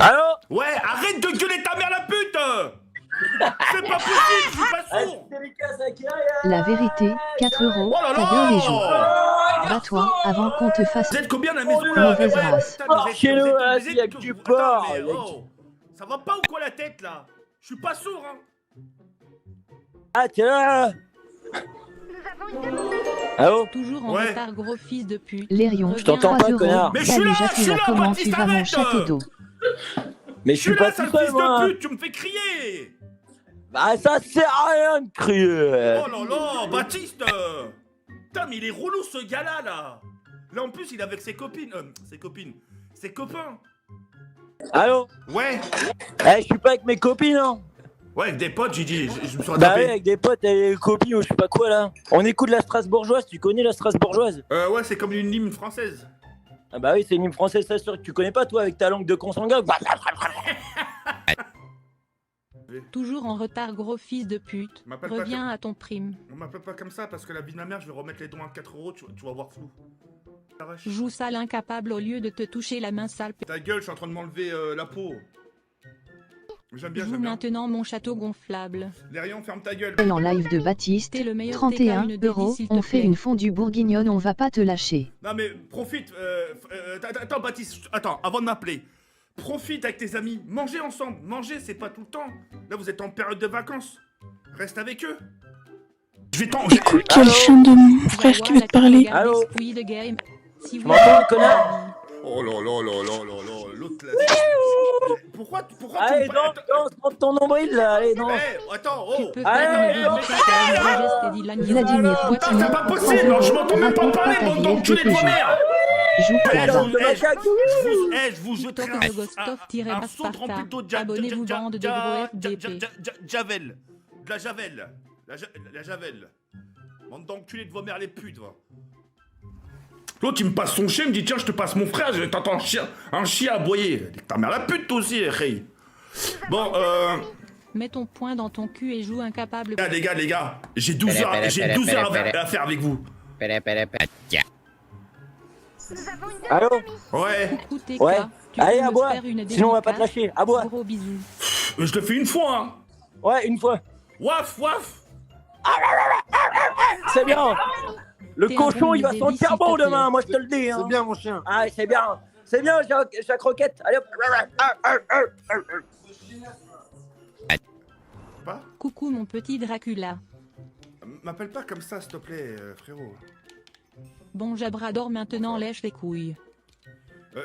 Allô? Ouais, arrête de gueuler ta mère la pute. C'est pas possible, je suis pas sourd. La vérité, 4 euros, Oh là ta gueule et joue. là. Bats-toi avant qu'on te fasse Vous êtes combien à la maison là? mauvaise Ouais, race. putain, vous êtes- Chez vous nous, êtes- là, vous il y a êtes- que du Attends, porc, mais, il y a que oh, ça va pas ou quoi la tête là? Je suis pas sourd hein. Ah, t'es là? Allô? Toujours en Ouais. retard, gros fils de pute. Lérion, Je t'entends 3 pas, euros. connard. Mais je suis Salut là, Jacques, comment Baptiste, tu vas mon arrête. château d'eau? Mais Je suis pas là, tout sale seul, fils moi. de pute, tu me fais crier. Bah, ça sert à rien de crier. Oh là là, Baptiste. Putain, mais il est relou ce gars-là là. Là en plus, il est avec ses copines. Ses copains. Allô? Ouais. Eh, je suis pas avec mes copines, hein. Ouais, avec des potes, j'ai dit, je me suis Bah rattrapé. ouais, avec des potes et des copines ou je sais pas quoi, là. On écoute la Strasbourgeoise, tu connais la Strasbourgeoise? Ouais, c'est comme une hymne française. Ah bah oui, c'est une hymne française, ça sûr que tu connais pas, toi, avec ta langue de consanguin. Toujours en retard, gros fils de pute. M'appelle pas Reviens à ton prime. On m'appelle pas comme ça parce que la vie de ma mère, je vais remettre les dons à 4 euros, tu vas voir flou. T'arraches. Joue sale incapable au lieu de te toucher la main sale. Ta gueule, je suis en train de m'enlever la peau. J'aime bien, Joue j'aime bien. maintenant mon château gonflable. Lérion, ferme ta gueule. En live de Baptiste, T'es le meilleur 31 TK, une dédie, euros. s'il te On fait plaît. une fondue bourguignonne, on va pas te lâcher. Non mais profite, attends Baptiste, attends, avant de m'appeler. Profite avec tes amis, mangez ensemble, mangez, c'est pas tout le temps. Là vous êtes en période de vacances, reste avec eux. Je vais t'en... Écoute, il y a le chien de mon frère qui veut te parler. Allô? De game. Si vous m'entends, connard? Oh là là là là là là, l'autre là... Pourquoi tu Allez, me danse, danse, monte ton nombril, là, allez, danse. Eh, attends, Tu oh. peux Allez, faire une dédicace à un geste et dit l'agneau. Vladimir Attends, Poutine, c'est pas possible, je m'entends même pas parler, bande d'enculés de vos mères. Joue Allez, là-bas. danse de macaque. Je vous jeterai TikTok de Gostov un saut rempli d'eau de Abonnez-vous, bande de gros FDP. Javel. De la javel. La javel. Bande d'enculés de vos mères les putes, va. L'autre il me passe son chien, il me dit tiens je te passe mon frère, t'entends un chien aboyer. Ta mère la pute toi aussi, hey. Bon Mets ton poing dans ton cul et joue incapable. les gars, j'ai 12 heures à faire avec vous. Allô? Ouais, Coucou TK, Ouais. tu Allez, peux à me boire. faire une Sinon, on va pas te dédicace? lâcher. À boire. Gros bisous. je le fais une fois hein. Ouais, une fois. Waf. C'est bien. Le T'es un cochon, bon il va bébé, sentir s'il bon te plaît. demain, moi je te le dis. Hein. C'est bien, mon chien. Ah, c'est bien. C'est bien, chaque roquette. Allez hop. Pas Coucou mon petit Dracula. M'appelle pas comme ça s'il te plaît frérot. Bon Jabrador maintenant lèche les couilles.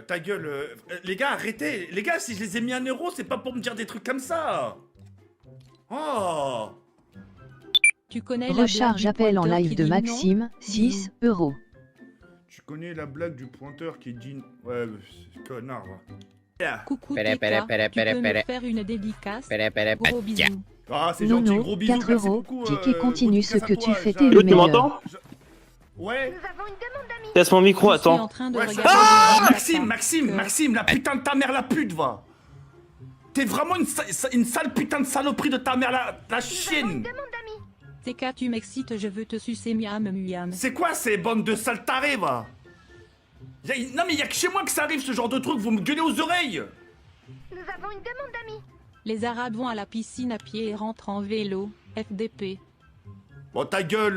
Ta gueule, les gars, arrêtez. Les gars, si je les ai mis 1 euro, c'est pas pour me dire des trucs comme ça. Oh. Tu connais la blague Recharge du appel en pointeur live qui de dit non? Maxime, 6 euros. Tu connais la blague du pointeur qui dit... Ouais, connard, va. Coucou Péré, TK, péré, péré, tu péré, peux péré. me faire une dédicace? Péré, Gros bisous. Ah, c'est gentil, Nono, gros bisous, 4 merci euros. beaucoup. Tiki continue ce que tu fais, t'es Jacques. le meilleur. Ouais. Casse mon micro, Je suis attends. en train de Ouais, regarder ah, des Maxime, la putain de ta mère, la pute, va. T'es vraiment une sale putain de saloperie de ta mère, la chienne. TK, tu m'excites, je veux te sucer miam miam. C'est quoi ces bandes de sales tarés, va? Non mais y'a que chez moi que ça arrive ce genre de truc, vous me gueulez aux oreilles. Les Arabes vont à la piscine à pied et rentrent en vélo. FDP. Bon ta gueule,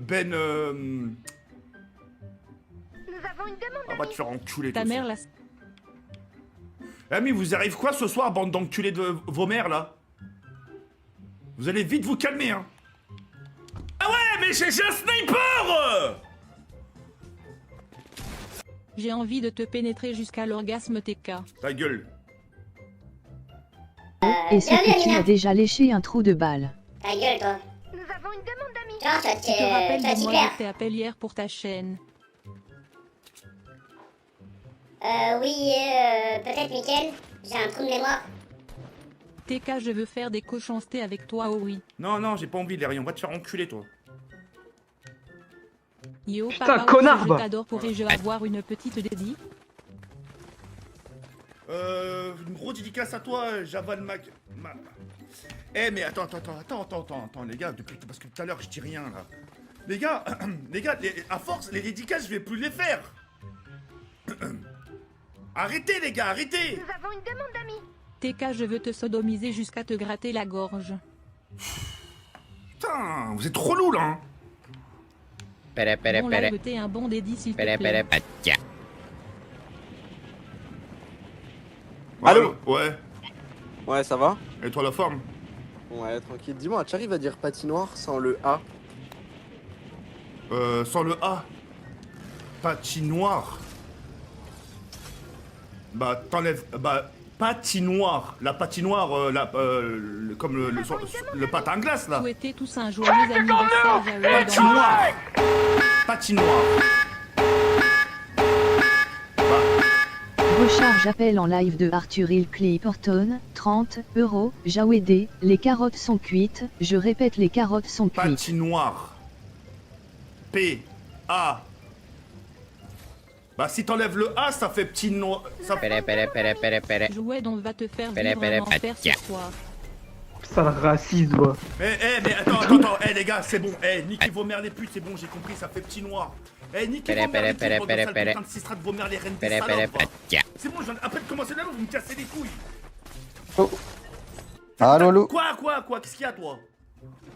Ben... On va te faire enculer Ta toi mère aussi. la... Ami, vous arrive quoi ce soir, bande d'enculés de vos mères, là? Vous allez vite vous calmer, hein. Ah ouais, mais j'ai un sniper. J'ai envie de te pénétrer jusqu'à l'orgasme TK. Ta gueule. Est-ce que tu as déjà léché un trou de balle? Ta gueule, toi. Genre, toi, Tu te rappelles toi, de t'y moi, perds. je t'ai appelé hier pour ta chaîne. Oui, peut-être, Mickaël. J'ai un trou de mémoire. TK, je veux faire des cochoncetés avec toi, oh oui. Non, j'ai pas envie, Larry, on va te faire enculer, toi. Yo, Putain, papa, connard, je va. t'adore, pourrais-je avoir une petite dédie? Une grosse dédicace à toi, Javal Mac... Eh, mais attends, les gars, parce que tout à l'heure, je dis rien, là. Les gars, à force, les dédicaces, je vais plus les faire. Arrêtez les gars, arrêtez. TK, je veux te sodomiser jusqu'à te gratter la gorge. Putain, vous êtes trop lourd là hein. Bon live, t'es un bon dédit s'il te plaît. Allô? Ouais. Ouais, ça va? Et toi la forme? Ouais, tranquille. Dis-moi, tu arrives à dire patinoire sans le A? Sans le A. Patinoire. Bah t'enlèves... Bah patinoire. La patinoire, comme le patin à glace là. Souhaitez tous un joyeux anniversaire, Jaoui. Patinoire. Patinoire. Recharge appel en live de Arthur Hill Clipperton, 30 €. Jaouédé, les carottes sont cuites, je répète les carottes sont cuites. Patinoire. P. A. Bah si t'enlèves le A, ça fait petit noir. Ça fait... Jouet dont va te faire vivre un enfer ce soir. Sale raciste, va. mais attends, les gars, c'est bon. Niquez vos mères les putes, c'est bon, j'ai compris, ça fait petit noir. Niquez vos mères les putes, pendant ça, le putain de Sistra de vos mères les reines des salopes. C'est bon, je viens à peine de commencer la vous me cassez les couilles. Oh. Allô, allô. Quoi, qu'est-ce qu'il y a, toi?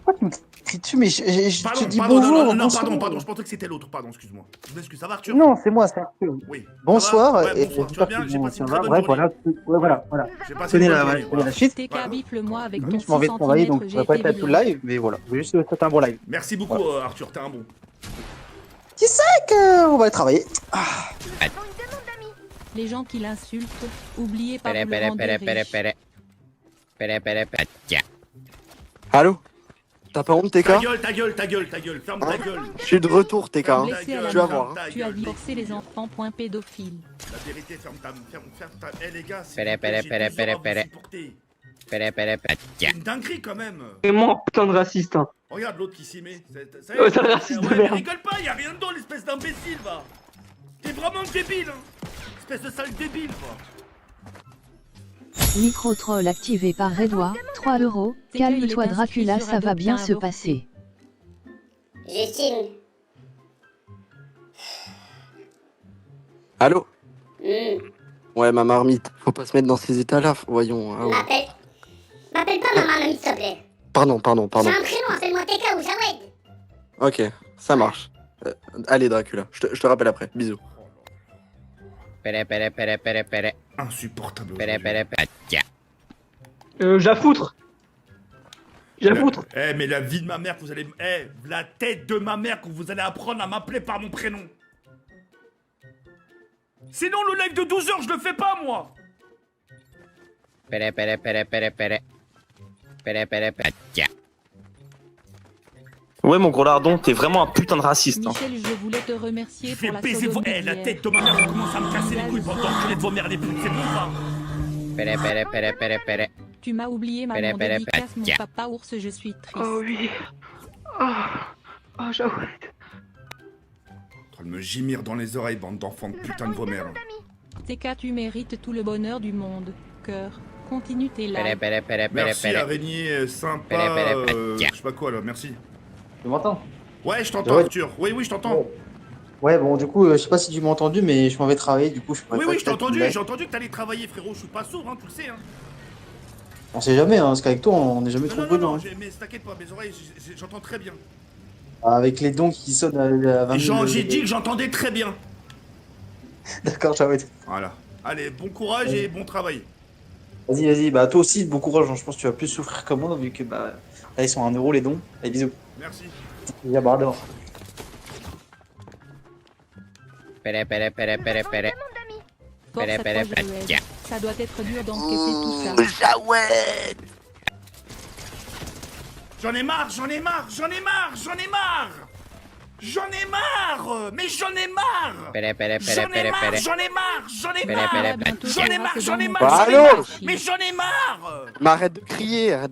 Pourquoi tu me cries dessus? Mais je te dis pardon, bonjour. non, bonsoir. pardon, je pensais que c'était l'autre, pardon, excuse-moi. Je m'excuse, ça va, Arthur? Non, c'est moi, c'est Arthur. Oui. Bonsoir. Ouais, bonsoir, tu vas bien? J'ai passé une très bonne journée. Voilà. J'ai passé une bonne journée. La suite. TK, bifle-moi avec ton Je 6 m'en vais travailler, donc cm, je vais pas être là tout le live, mais voilà. Je vais juste souhaiter un bon live. Merci beaucoup, Arthur, t'es un bon. Tu sais qu'on va aller travailler. Les gens qui l'insultent, oubliez pas de le rendre riche. Allô? T'as pas honte, TK? Ta gueule, ferme ta gueule. Je suis de retour, TK. Hein. Blessé à la Tu vas main, voir. Hein. tu as divorcé les enfants, point pédophile. La vérité, ferme ta... les gars, c'est une dinguerie quand même. Vraiment putain de raciste, hein. Regarde l'autre qui s'y met. C'est un raciste de mais merde. rigole pas, y'a rien dedans, l'espèce d'imbécile, va. T'es vraiment débile, hein. Espèce de sale débile, va. Micro-troll activé par Redwa, 3 €. Calme-toi Dracula, ça va bien se passer. Justine. Allô? Hmm. Ouais, ma marmite. Faut pas se mettre dans ces états-là, voyons. Ah ouais. M'appelle pas ma marmite, s'il te plaît. Pardon. J'ai un prénom, appelle-moi TK ou Jawed. Ok, ça marche. Allez, Dracula, je te rappelle après. Bisous. Insupportable. J'affoutre. Mais la vie de ma mère que vous allez... la tête de ma mère que vous allez apprendre à m'appeler par mon prénom. Sinon, le live de 12 h je le fais pas, moi. Ouais, mon gros lardon, t'es vraiment un putain de raciste. Hein. Michel, je voulais te remercier Je pour vais la baiser vos... sodomie la d'hier. tête de ma mère, vous commencez à me casser les couilles pendant que de vos mères les putes, c'est bon, ça. Tu m'as oublié, maman, dédicace, mon papa ours, je suis triste. Oh oui. Oh, j'avoue. En train de me gémir dans les oreilles, bande d'enfants de putain de vos mères. TK, tu mérites tout le bonheur du monde. Cœur, continue tes lives. Merci, araignée, sympa, je sais pas quoi, là, merci. Tu m'entends? Ouais, je t'entends, Ouais. Arthur. Oui, je t'entends. Ouais, bon, du coup, je sais pas si tu m'as entendu, mais je m'en vais travailler, du coup, je pourrais Oui, pas je être t'ai là tout entendu, le live. j'ai entendu que t'allais travailler, frérot, je suis pas sourd, hein, tu le sais, hein. On sait jamais, hein, parce qu'avec toi, on n'est jamais trop Non, prudent. Hein. mais t'inquiète pas, mes oreilles, j'entends très bien. Avec les dons qui sonnent à 20 000... J'ai dit que j'entendais très bien. D'accord, Jawed. Voilà. Allez, bon courage et bon travail. Vas-y, bah toi aussi, bon courage, hein. Je pense que tu vas plus souffrir que moi, vu que bah là ils sont à 1 € les dons. Allez, bisous. Merci. Yabardor. Force à toi, Jaoued. Ça doit être dur d'encaisser tout ça. J'en ai marre. Mais j'en ai marre. Allô? Mais j'en ai marre. Mais arrête de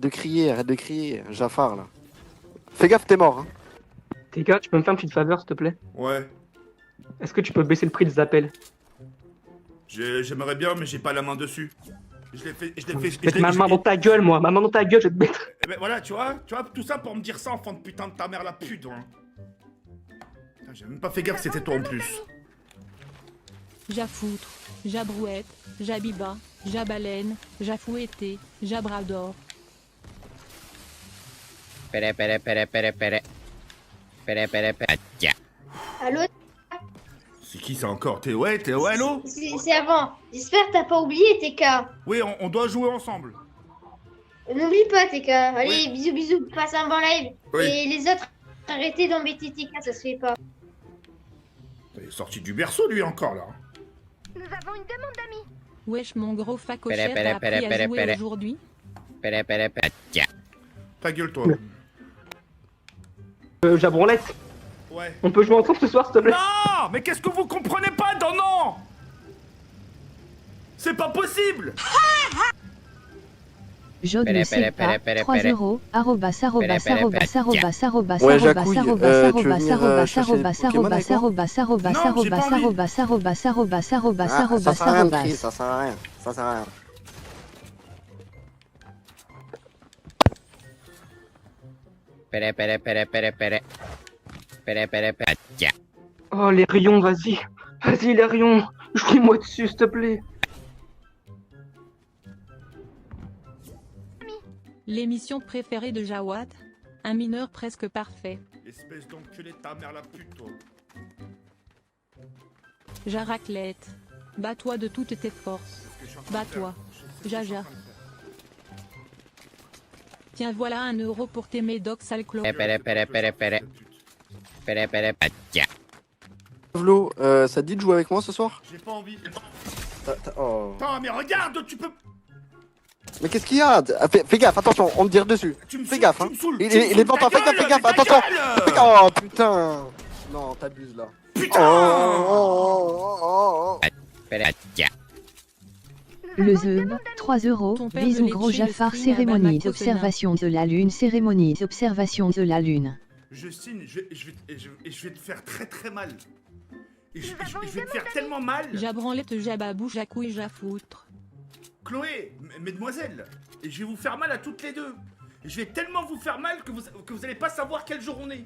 crier. Jafar, là. Fais gaffe, t'es mort, hein. TK, tu peux me faire une petite faveur, s'il te plaît? Ouais. Est-ce que tu peux baisser le prix des appels? J'aimerais bien, mais j'ai pas la main dessus. Je l'ai fait. Mets ma main dans ta gueule, moi. Ma main dans ta gueule, je vais te mettre. Eh ben voilà, tu vois, tout ça pour me dire ça, enfant de putain de ta mère, la pute, hein. Putain, j'ai même pas fait gaffe que c'était toi en plus. Jafoutre, Jabrouette, Jabiba, Jabaleine, Jafouetté, Jabrador. Pere, pere, pere, pere, pere. Pere, pere, pere. Allô? C'est qui ça encore? T'es ouais, allô? C'est avant. J'espère que t'as pas oublié, TK. Oui, on doit jouer ensemble. N'oublie pas, TK. Allez, Oui. bisous, bisous. Passe un bon live. Oui. Et les autres, arrêtez d'embêter TK, ça se fait pas. Il est sorti du berceau, lui, encore, là. Wesh mon gros facochette Pere, a appris pere, à pere, jouer pere. aujourd'hui. Pere, pere, pere. Ta gueule, toi. Jabronlette, Ouais. on peut jouer ensemble ce soir, s'il te plaît? Non! Mais qu'est-ce que vous comprenez pas, non? C'est pas possible! Jaune Pere, ne pere, sait pas, pere, pere, 3 pere. euros, arrobas, arrobas, Pere, pere, arrobas, pere. arrobas, arrobas, Ouais, arrobas, Jacouille, arrobas, tu veux arrobas, venir, arrobas, chercher arrobas, Pokémon avec arrobas, moi? arrobas, Non, j'ai arrobas, pas envie. arrobas, arrobas, arrobas, arrobas, Ah, ça arrobas, sert à rien de arrobas. crier, ça sert à rien. Ça sert à rien. Pere, pere, pere, pere, pere. Pere, pere, pere. Oh, les rayons, vas-y. Vas-y, les rayons. Joue-moi dessus, s'il te plaît. L'émission préférée de Jawad, un mineur presque parfait. Espèce d'enculé de ta mère, la pute, toi. Jaraclette, bats-toi de toutes tes forces. Qu'est-ce que je suis en train de Bats-toi, faire? Je sais ce que je suis en Jaja. train de faire. Tiens voilà 1 euro pour tes médocs sale clo. Pere, pere, pere, pere, pere. Pere, pere, pere. Vlo, ça te dit de jouer avec moi ce soir? J'ai pas envie. Oh. Attends, mais regarde, tu peux. Mais qu'est-ce qu'il y a? Fais gaffe, attention, on te tire dessus. Tu me Fais saoules, gaffe, tu hein. me saoules, Il tu me est saoules, devant toi, ta fais gaffe, gueule, fais gaffe, ta attention. gueule. Oh putain. Non, t'abuses là. Putain. Oh. Pere. Le Zeub, 3 euros, Ton père bisous de gros Lecce, le Jafar, stream à cérémonie Bamako, observation de la lune, cérémonie observation de la lune. Je signe, je vais te faire très très mal. Et je vais te faire tellement mal. Jabranlette, Jababou, Jacouille, Jafoutre. Chloé, mesdemoiselles, et je vais vous faire mal à toutes les deux. Et je vais tellement vous faire mal que vous allez pas savoir quel jour on est.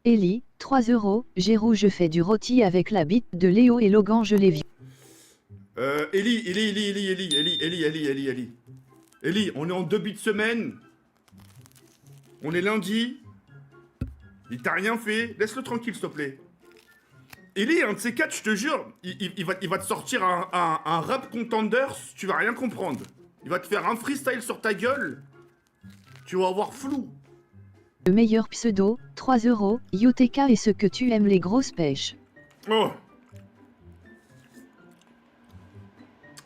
Ellie, 3 euros, Gérou je fais du rôti avec la bite de Léo et Logan je les viens. Ellie, on est en début de semaine. On est lundi. Il t'a rien fait. Laisse-le tranquille, s'il te plaît. Ellie, un de ces quatre, je te jure, il va te sortir un rap contenders, tu vas rien comprendre. Il va te faire un freestyle sur ta gueule. Tu vas avoir flou. Le meilleur pseudo, 3 euros, UTK est ce que tu aimes les grosses pêches. Oh.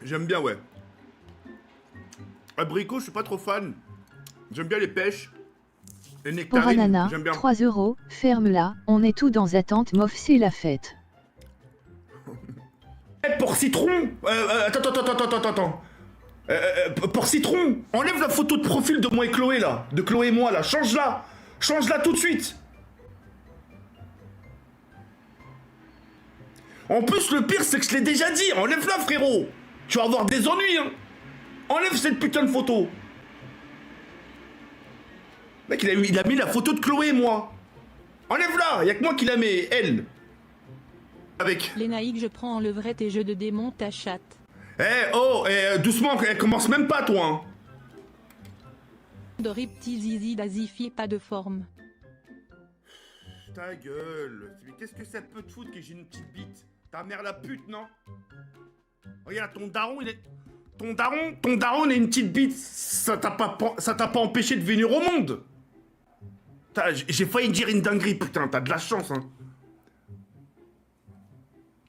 J'aime bien, ouais. Abricot, je suis pas trop fan. J'aime bien les pêches. Et Pour nectarines, Anana, j'aime bien. 3 euros, ferme-la, on est tout dans attente mof c'est la fête. Pour citron Attends. Pour citron, enlève la photo de profil de moi et Chloé là. De Chloé et moi là. Change-la. Change-la tout de suite. En plus, le pire, c'est que je l'ai déjà dit. Enlève-la, frérot. Tu vas avoir des ennuis, hein. Enlève cette putain de photo. Mec, il a mis la photo de Chloé et moi. Enlève-la. Y'a que moi qui la mets, elle. Avec. Lénaïque, je prends en levrette et je de démonte ta chatte. Doucement, elle commence même pas, toi. Hein. De ripti zizi d'azifié pas de forme. Ta gueule. Mais qu'est-ce que ça peut te foutre que j'ai une petite bite? Ta mère la pute, non? Regarde, ton daron, il est... Ton daron a une petite bite. Ça t'a pas empêché de venir au monde. J'ai failli dire une dinguerie, putain. T'as de la chance, hein.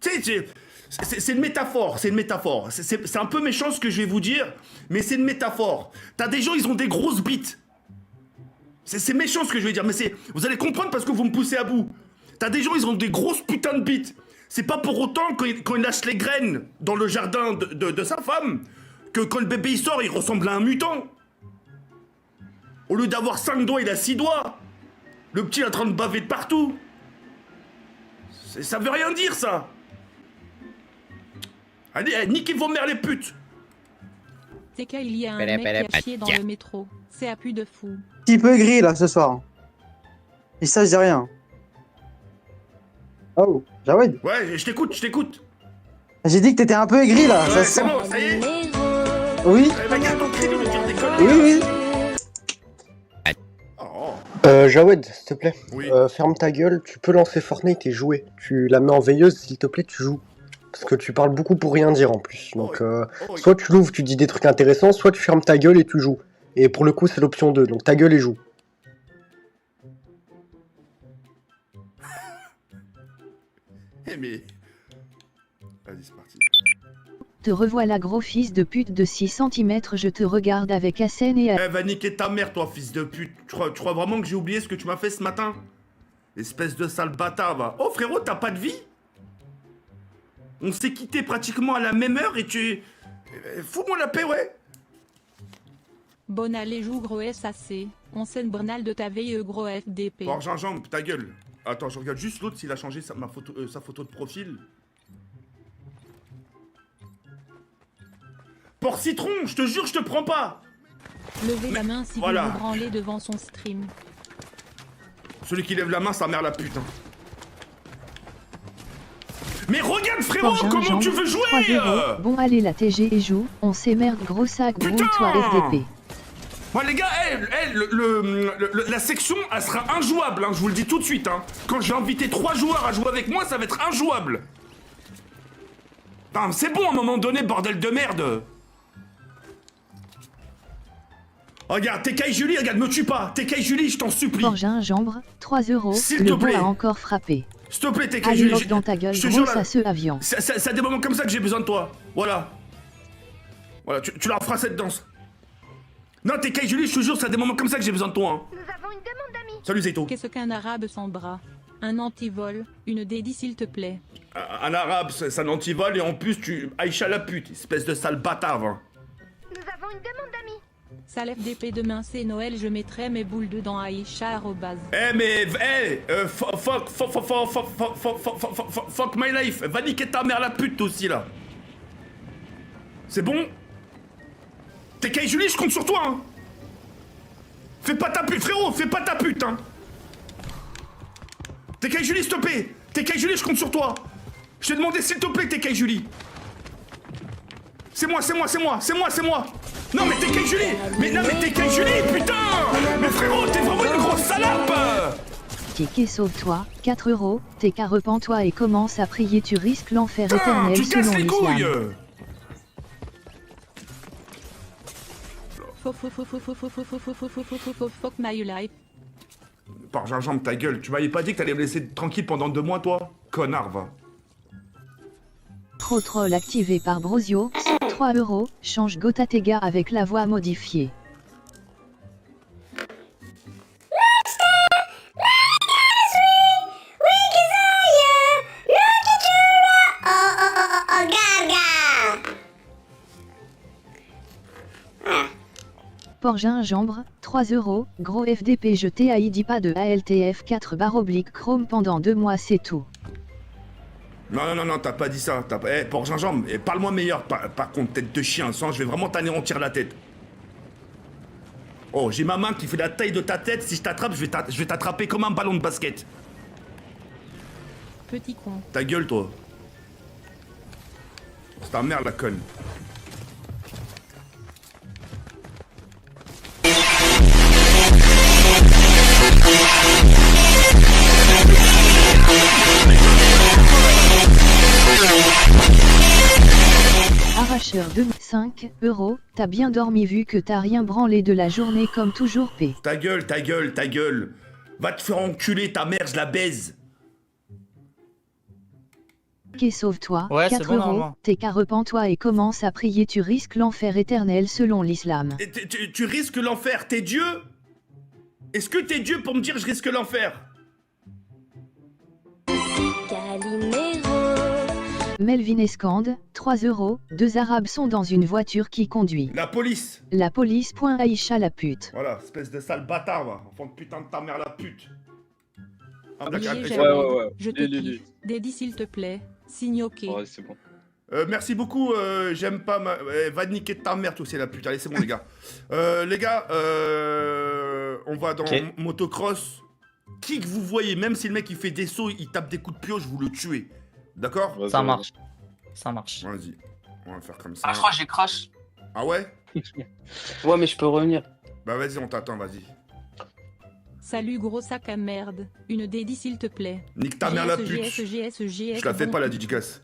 Tu sais, c'est une métaphore, c'est une métaphore. C'est un peu méchant ce que je vais vous dire, mais c'est une métaphore. T'as des gens, ils ont des grosses bites. C'est méchant ce que je vais dire, mais vous allez comprendre parce que vous me poussez à bout. T'as des gens, ils ont des grosses putains de bites. C'est pas pour autant quand il lâche les graines dans le jardin de sa femme que quand le bébé il sort, il ressemble à un mutant. Au lieu d'avoir 5 doigts, il a 6 doigts. Le petit est en train de baver de partout. Ça veut rien dire, ça. Allez, niquez vos mères les putes. C'est qu'il y a un mec qui a chié dans le métro. C'est à plus de fou. Petit peu gris là ce soir. Et ça, je dis rien. Oh, Jawed. Ouais, je t'écoute, je t'écoute. J'ai dit que t'étais un peu aigri là, ça Ouais, se c'est sent. bon, ça y est. Oui. Eh ben, garde ton crédit, on va dire des conneries. Oui, oui. Oh, Jawed, s'il te plaît, oui. ferme ta gueule, tu peux lancer Fortnite et jouer. Tu la mets en veilleuse, s'il te plaît, tu joues. Parce que tu parles beaucoup pour rien dire en plus. Donc, Oh, soit tu l'ouvres, tu dis des trucs intéressants, soit tu fermes ta gueule et tu joues. Et pour le coup, c'est l'option 2, donc ta gueule et joue. Eh mais... Vas-y, c'est parti. Te revoilà gros fils de pute de 6 cm, je te regarde avec Hassen et... Eh, va niquer ta mère, toi, fils de pute. Tu crois vraiment que j'ai oublié ce que tu m'as fait ce matin? Espèce de sale bâtard, va. Oh, frérot, t'as pas de vie? On s'est quitté pratiquement à la même heure et tu... Fous-moi la paix, ouais. Bon allez joue gros SAC. On scène Bernal de ta veille gros FDP. Bon, gingembre, ta gueule. Attends, je regarde juste l'autre s'il a changé sa photo de profil. Porc citron, je te jure, je te prends pas. Levez la main si voilà. vous vous branlez devant son stream. Celui qui lève la main, sa mère la pute. Hein. Mais regarde, frérot, Forgin, comment jambe, tu veux 3 jouer euros. Bon allez la TG et joue, on s'émerde gros sac, Putain toi FDP. Ouais, les gars, la section, elle sera injouable, hein, je vous le dis tout de suite. Hein. Quand j'ai invité 3 joueurs à jouer avec moi, ça va être injouable. C'est bon à un moment donné, bordel de merde. Regarde, TK Julie, regarde, me tue pas. TK Julie, je t'en supplie. Forgin Jambre, 3 euros. S'il Le te bon plaît. a encore frappé. S'il te plaît, TK Allez Julie. lock dans ta gueule, je te gros jure, ça se avion. c'est à des moments comme ça que j'ai besoin de toi. Voilà. Voilà, tu leur feras cette danse. Non, TK Julie, je te jure, c'est à des moments comme ça que j'ai besoin de toi. Hein. Nous avons une demande d'amis. Salut Zayto. Qu'est-ce qu'un arabe sans bras? Un antivol, une dédie s'il te plaît. Un arabe, c'est un antivol et en plus tu... Aïcha la pute, espèce de sale bâtard. Hein. Nous avons une demande d'amis. Sale FDP demain c'est Noël, je mettrai mes boules dedans Aïcha @. Eh mais, fuck my life. Va niquer ta mère la pute toi aussi là. C'est bon? TK Julie, je compte sur toi. Hein. Fais pas ta pute, frérot, fais pas ta pute. Hein. TK Julie, s'il te plaît. TK Julie, je compte sur toi. Je t'ai demandé s'il te plaît, TK Julie. C'est moi. Non mais TK Julie. Mais non mais TK Julie, putain. Mais frérot, t'es vraiment une grosse salope. TK sauve-toi, 4 euros. TK repens-toi et commence à prier, tu risques l'enfer Putain, éternel tu casses selon les couilles. l'islam. Fuck my life. Par gingembre, ta gueule. Tu m'avais pas dit que t'allais me laisser tranquille pendant 2 mois, toi? Connard, va. Pro troll activé par Brosio, 3 euros. Change Gotatega avec la voix modifiée. Oh, gaga. Porgin Jambre, 3 euros. Gros FDP jeté à ID pas de ALTF 4/oblique Chrome pendant 2 mois, c'est tout. Non, t'as pas dit ça. Pour gingembre, parle-moi meilleur, par contre, tête de chien, sans je vais vraiment t'anéantir la tête. Oh, j'ai ma main qui fait la taille de ta tête, si je t'attrape, je vais t'attraper comme un ballon de basket. Petit con. Ta gueule, toi. C'est ta mère, la conne. Arracheur de 5 euros, t'as bien dormi vu que t'as rien branlé de la journée comme toujours P. Ta gueule. Va te faire enculer, ta mère, je la baise. Qu'est sauve-toi, Ouais, c'est 4 bon, euros. normalement. TK repens-toi et commence à prier, tu risques l'enfer éternel selon l'islam. Et tu risques l'enfer, t'es Dieu? Est-ce que t'es Dieu pour me dire je risque l'enfer? Melvin Escande, 3 euros. 2 arabes sont dans une voiture qui conduit. La police. La police. Aïcha la pute. Voilà, espèce de sale bâtard, va. Enfant de putain de ta mère, la pute. Ah, d'accord. Billet, Ouais, Jawed, je te kiffe. Dédie s'il te plaît. Signe ok. Ouais, c'est bon. Merci beaucoup, j'aime pas ma... va niquer ta mère, toi, c'est la pute. Allez, c'est bon, les gars. Les gars, on va dans motocross. qui que vous voyez, même si le mec il fait des sauts, il tape des coups de pioche, vous le tuez. D'accord? Ça marche. Ça marche. Vas-y, on va faire comme ça. Ah, je crois que j'ai crash. Ah ouais? Ouais, mais je peux revenir. Bah vas-y, on t'attend, vas-y. Salut gros sac à merde. Une dédie s'il te plaît. Nique ta mère la pute. Je Je la fais pas la dédicace.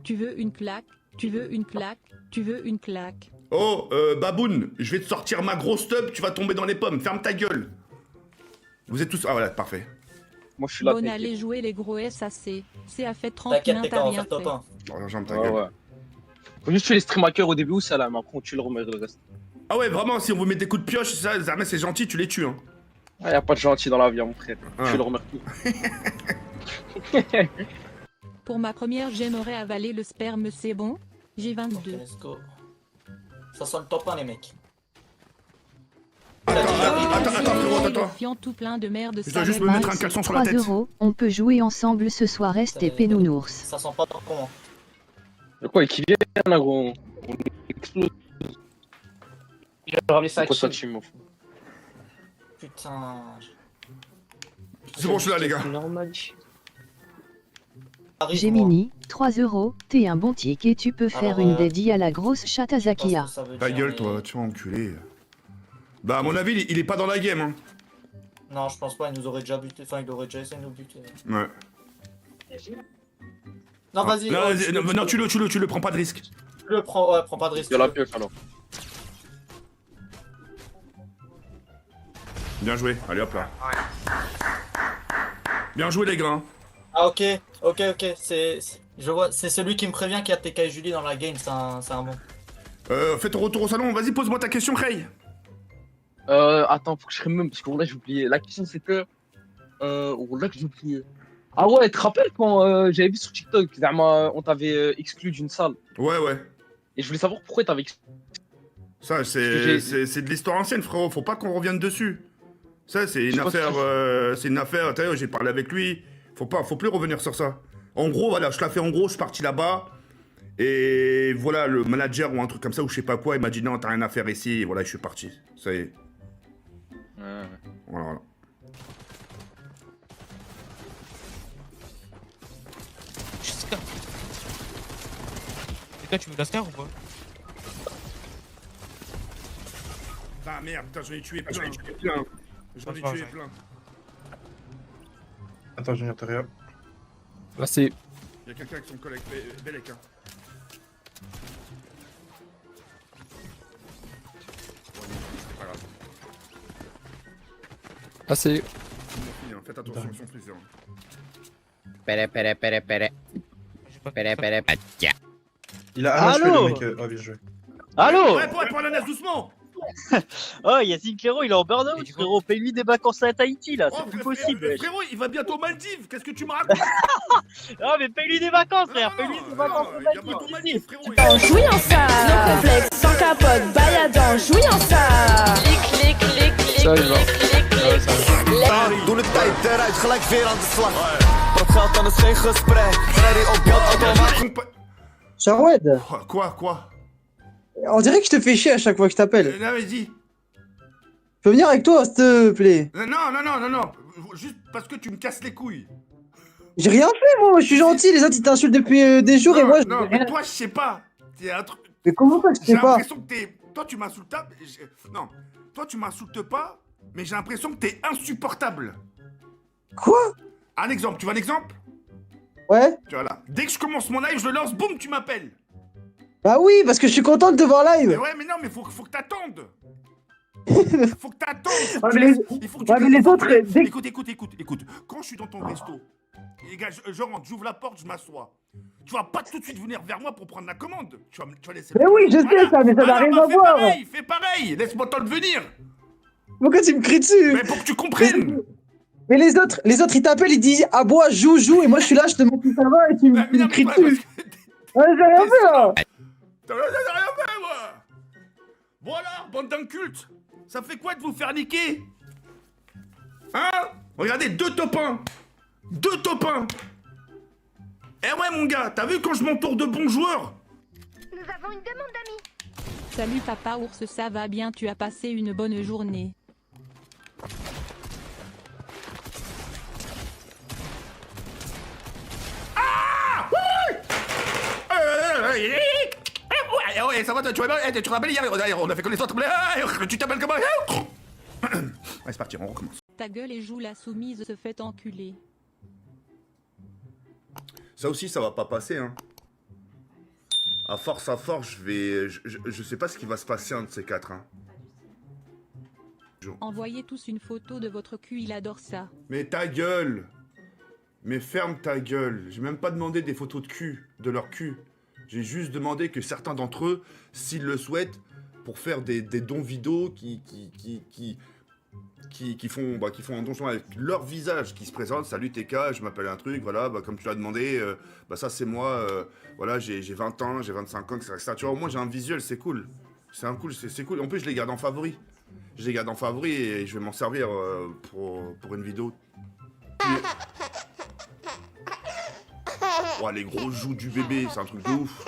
Tu veux une claque? Tu veux une claque? Tu veux une claque? Oh, Baboun, je vais te sortir ma grosse tub, tu vas tomber dans les pommes, ferme ta gueule. Vous êtes tous... Ah voilà, parfait. Moi, je suis là. Bon, allez jouer les gros SAC. C'est à fait 30 T'inquiète, mains, t'es t'as quand on rien fait top fait. 1. Oh, j'aime ta Ouais, gueule. ouais. Faut juste faire les stream hackers au début ou ça là, mais après on tue le reste. Ah ouais, vraiment, si on vous met des coups de pioche, ça, jamais c'est gentil, tu les tues, hein. Ah, y'a pas de gentil dans la vie, hein, mon frère. Ah. Je le remercie. Pour ma première, j'aimerais avaler le sperme, c'est bon? J'ai Ok, 22. let's go. Ça sent le top 1, les mecs. Attends, frérot, attends. Fiant tout plein de merde. Je dois juste me mettre un caleçon sur la 3 tête. €, on peut jouer ensemble ce soir, STP Nounours. Ça sent pas trop comment. De quoi, et qui vient là, gros? On explose. J'ai ramené ça Pourquoi toi tu m'en fous? Putain. C'est bon, je suis là, les gars. Normal. Arrive, Gemini, 3 €, t'es un bon ticket, tu peux faire Alors, une dédie à la grosse chatte à moi. Je pense Zakia. que ça veut Ta dire, gueule, mais- toi, tu vas enculer. Bah, à mon avis, il est pas dans la game, hein. Non, je pense pas, il nous aurait déjà buté. Enfin, il aurait déjà essayé de nous buter. Ouais. Non, vas-y. Non, ouais, vas-y, non, tue-le, prends pas de risque. Tu le prends, ouais, prends pas de risque. Y'a la pioche alors. Bien joué, allez hop là. Bien joué, les gars. hein. Ah, ok, je vois, c'est celui qui me prévient qu'il y a TK et Julie dans la game, c'est un bon. Fais ton retour au salon, vas-y, pose-moi ta question, Ray. Attends, faut que je remette parce que là j'ai oublié. La question c'était. Là que j'ai oublié. Ah ouais, tu te rappelles quand j'avais vu sur TikTok, on t'avait exclu d'une salle. Ouais, ouais. Et je voulais savoir pourquoi t'avais exclu. Ça, Parce que c'est de l'histoire ancienne, frérot. Faut pas qu'on revienne dessus. Ça, c'est Je une sais pas affaire. ce C'est une affaire. T'as vu, j'ai parlé avec lui. Faut plus revenir sur ça. En gros, voilà, je te la fais en gros. Je suis parti là-bas. Et voilà, le manager ou un truc comme ça, ou je sais pas quoi, il m'a dit non, t'as rien à faire ici. Et voilà, je suis parti. Ça y est. Voilà. Et toi, tu veux Lascar ou pas? Ah merde, putain, j'en ai tué plein. J'en ai tué plein. Attends, Junior Terria. Là, c'est. Y'a quelqu'un avec son collègue Belek, hein. C'est pas grave. Là, c'est. Faites attention, ils sont plusieurs. Pere. Il a Allô le mec. Ah, bien joué. Allô Ouais, pour la nasse, doucement. Oh, Yacine Clairo, il est en burn-out, frérot. Paye-lui des vacances à Tahiti, là. Oh, C'est plus possible. Frérot, il va bientôt aux Maldives. Qu'est-ce que tu me racontes? Ah, mais paye-lui des vacances, frère. Paye-lui des vacances aux Il y a bientôt aux Maldives. Maldives, frérot. En jouant ça, no complexe, sans capote, bailade en jouant ça. Clic, clic, clic, Ça, il va. Ouais, ça va. Doe het tijd eruit, gelijk weer aan de slag. Dat geldt dan is geen gesprek. Freddy op automatisch. Sharoued, Quoi? on dirait que je te fais chier à chaque fois que je t'appelle. Non, vas-y. Je peux venir avec toi, s'il te plaît. Non. Juste parce que tu me casses les couilles. J'ai rien fait, moi. Je suis gentil. Les autres, ils t'insultent depuis des jours et moi, je. Non, mais toi, je sais pas. T'es un truc. Mais comment ça, je J'ai sais pas? l'impression que t'es. Toi, tu m'insultes pas. Non. Toi, tu m'insultes pas, mais j'ai l'impression que t'es insupportable. Quoi? Un exemple. Tu veux un exemple? Ouais? Tu vois là. Dès que je commence mon live, je le lance, boum, tu m'appelles. Bah oui, parce que je suis content de te voir Mais live. ouais, mais non, mais faut que t'attendes. Faut que t'attendes. Ouais, mais les- Il faut que tu ouais, mais les autres, dès- Écoute. Quand je suis dans ton resto, les gars, je rentre, j'ouvre la porte, je m'assois. Tu vas pas tout de suite venir vers moi pour prendre la commande. Tu vas laisser. Mais oui, je sais ça, mais ça n'a rien à voir. Fais pareil. Laisse-moi t'en venir. Pourquoi tu me cries dessus? Mais pour que tu comprennes. Mais les autres, ils t'appellent, ils disent ah bois, joue, et moi je suis là, je te montre que ça va, et tu Mais me non, cries mais dessus. Ouais, j'ai rien fait là. T'as rien fait, moi. Voilà, bande d'incultes. Ça fait quoi de vous faire niquer? Hein? Regardez, 2 top 1. 2 top 1. Eh ouais, mon gars, t'as vu quand je m'entoure de bons joueurs? Nous avons une demande d'amis. Salut papa ours, ça va bien, tu as passé une bonne journée. Ouais, ça va, tu vas bien, tu te rappelles hier, on a fait connaissance, tu t'appelles comment? Ouais, c'est parti, on recommence. Ta gueule et joue la soumise se fait enculer. Ça aussi, ça va pas passer, hein. À force, je sais pas ce qui va se passer, un de ces quatre, hein. Envoyez tous une photo de votre cul, il adore ça. Mais ta gueule! Mais ferme ta gueule. J'ai même pas demandé des photos de cul, de leur cul. J'ai juste demandé que certains d'entre eux, s'ils le souhaitent, pour faire des dons vidéo qui font un don avec leur visage, qui se présente. Salut TK, je m'appelle un truc, voilà, comme tu l'as demandé, ça c'est moi, voilà, j'ai 20 ans, j'ai 25 ans, etc. Tu vois, au moins j'ai un visuel, c'est cool. C'est cool. En plus, je les garde en favori. Je les garde en favori et je vais m'en servir pour une vidéo. Oh, les gros joues du bébé, c'est un truc de ouf.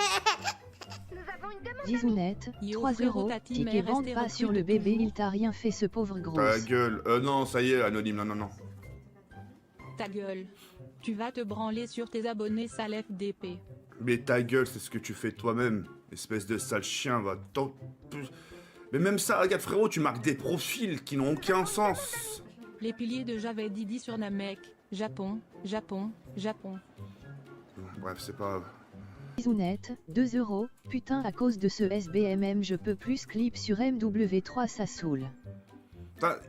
Zizounette, 3 euros, ticket vente pas sur le bébé, il t'a rien fait ce pauvre gros. Ta gueule, non, ça y est, anonyme, non. Ta gueule. Tu vas te branler sur tes abonnés, sale FDP. Mais ta gueule, c'est ce que tu fais toi-même, espèce de sale chien, va t'en... Mais même ça, regarde frérot, tu marques des profils qui n'ont aucun sens. Les piliers de Javet Didi sur Namek. Japon. Bref, c'est pas... Zizounette, 2 euros, putain à cause de ce SBMM je peux plus clip sur MW3 ça saoule.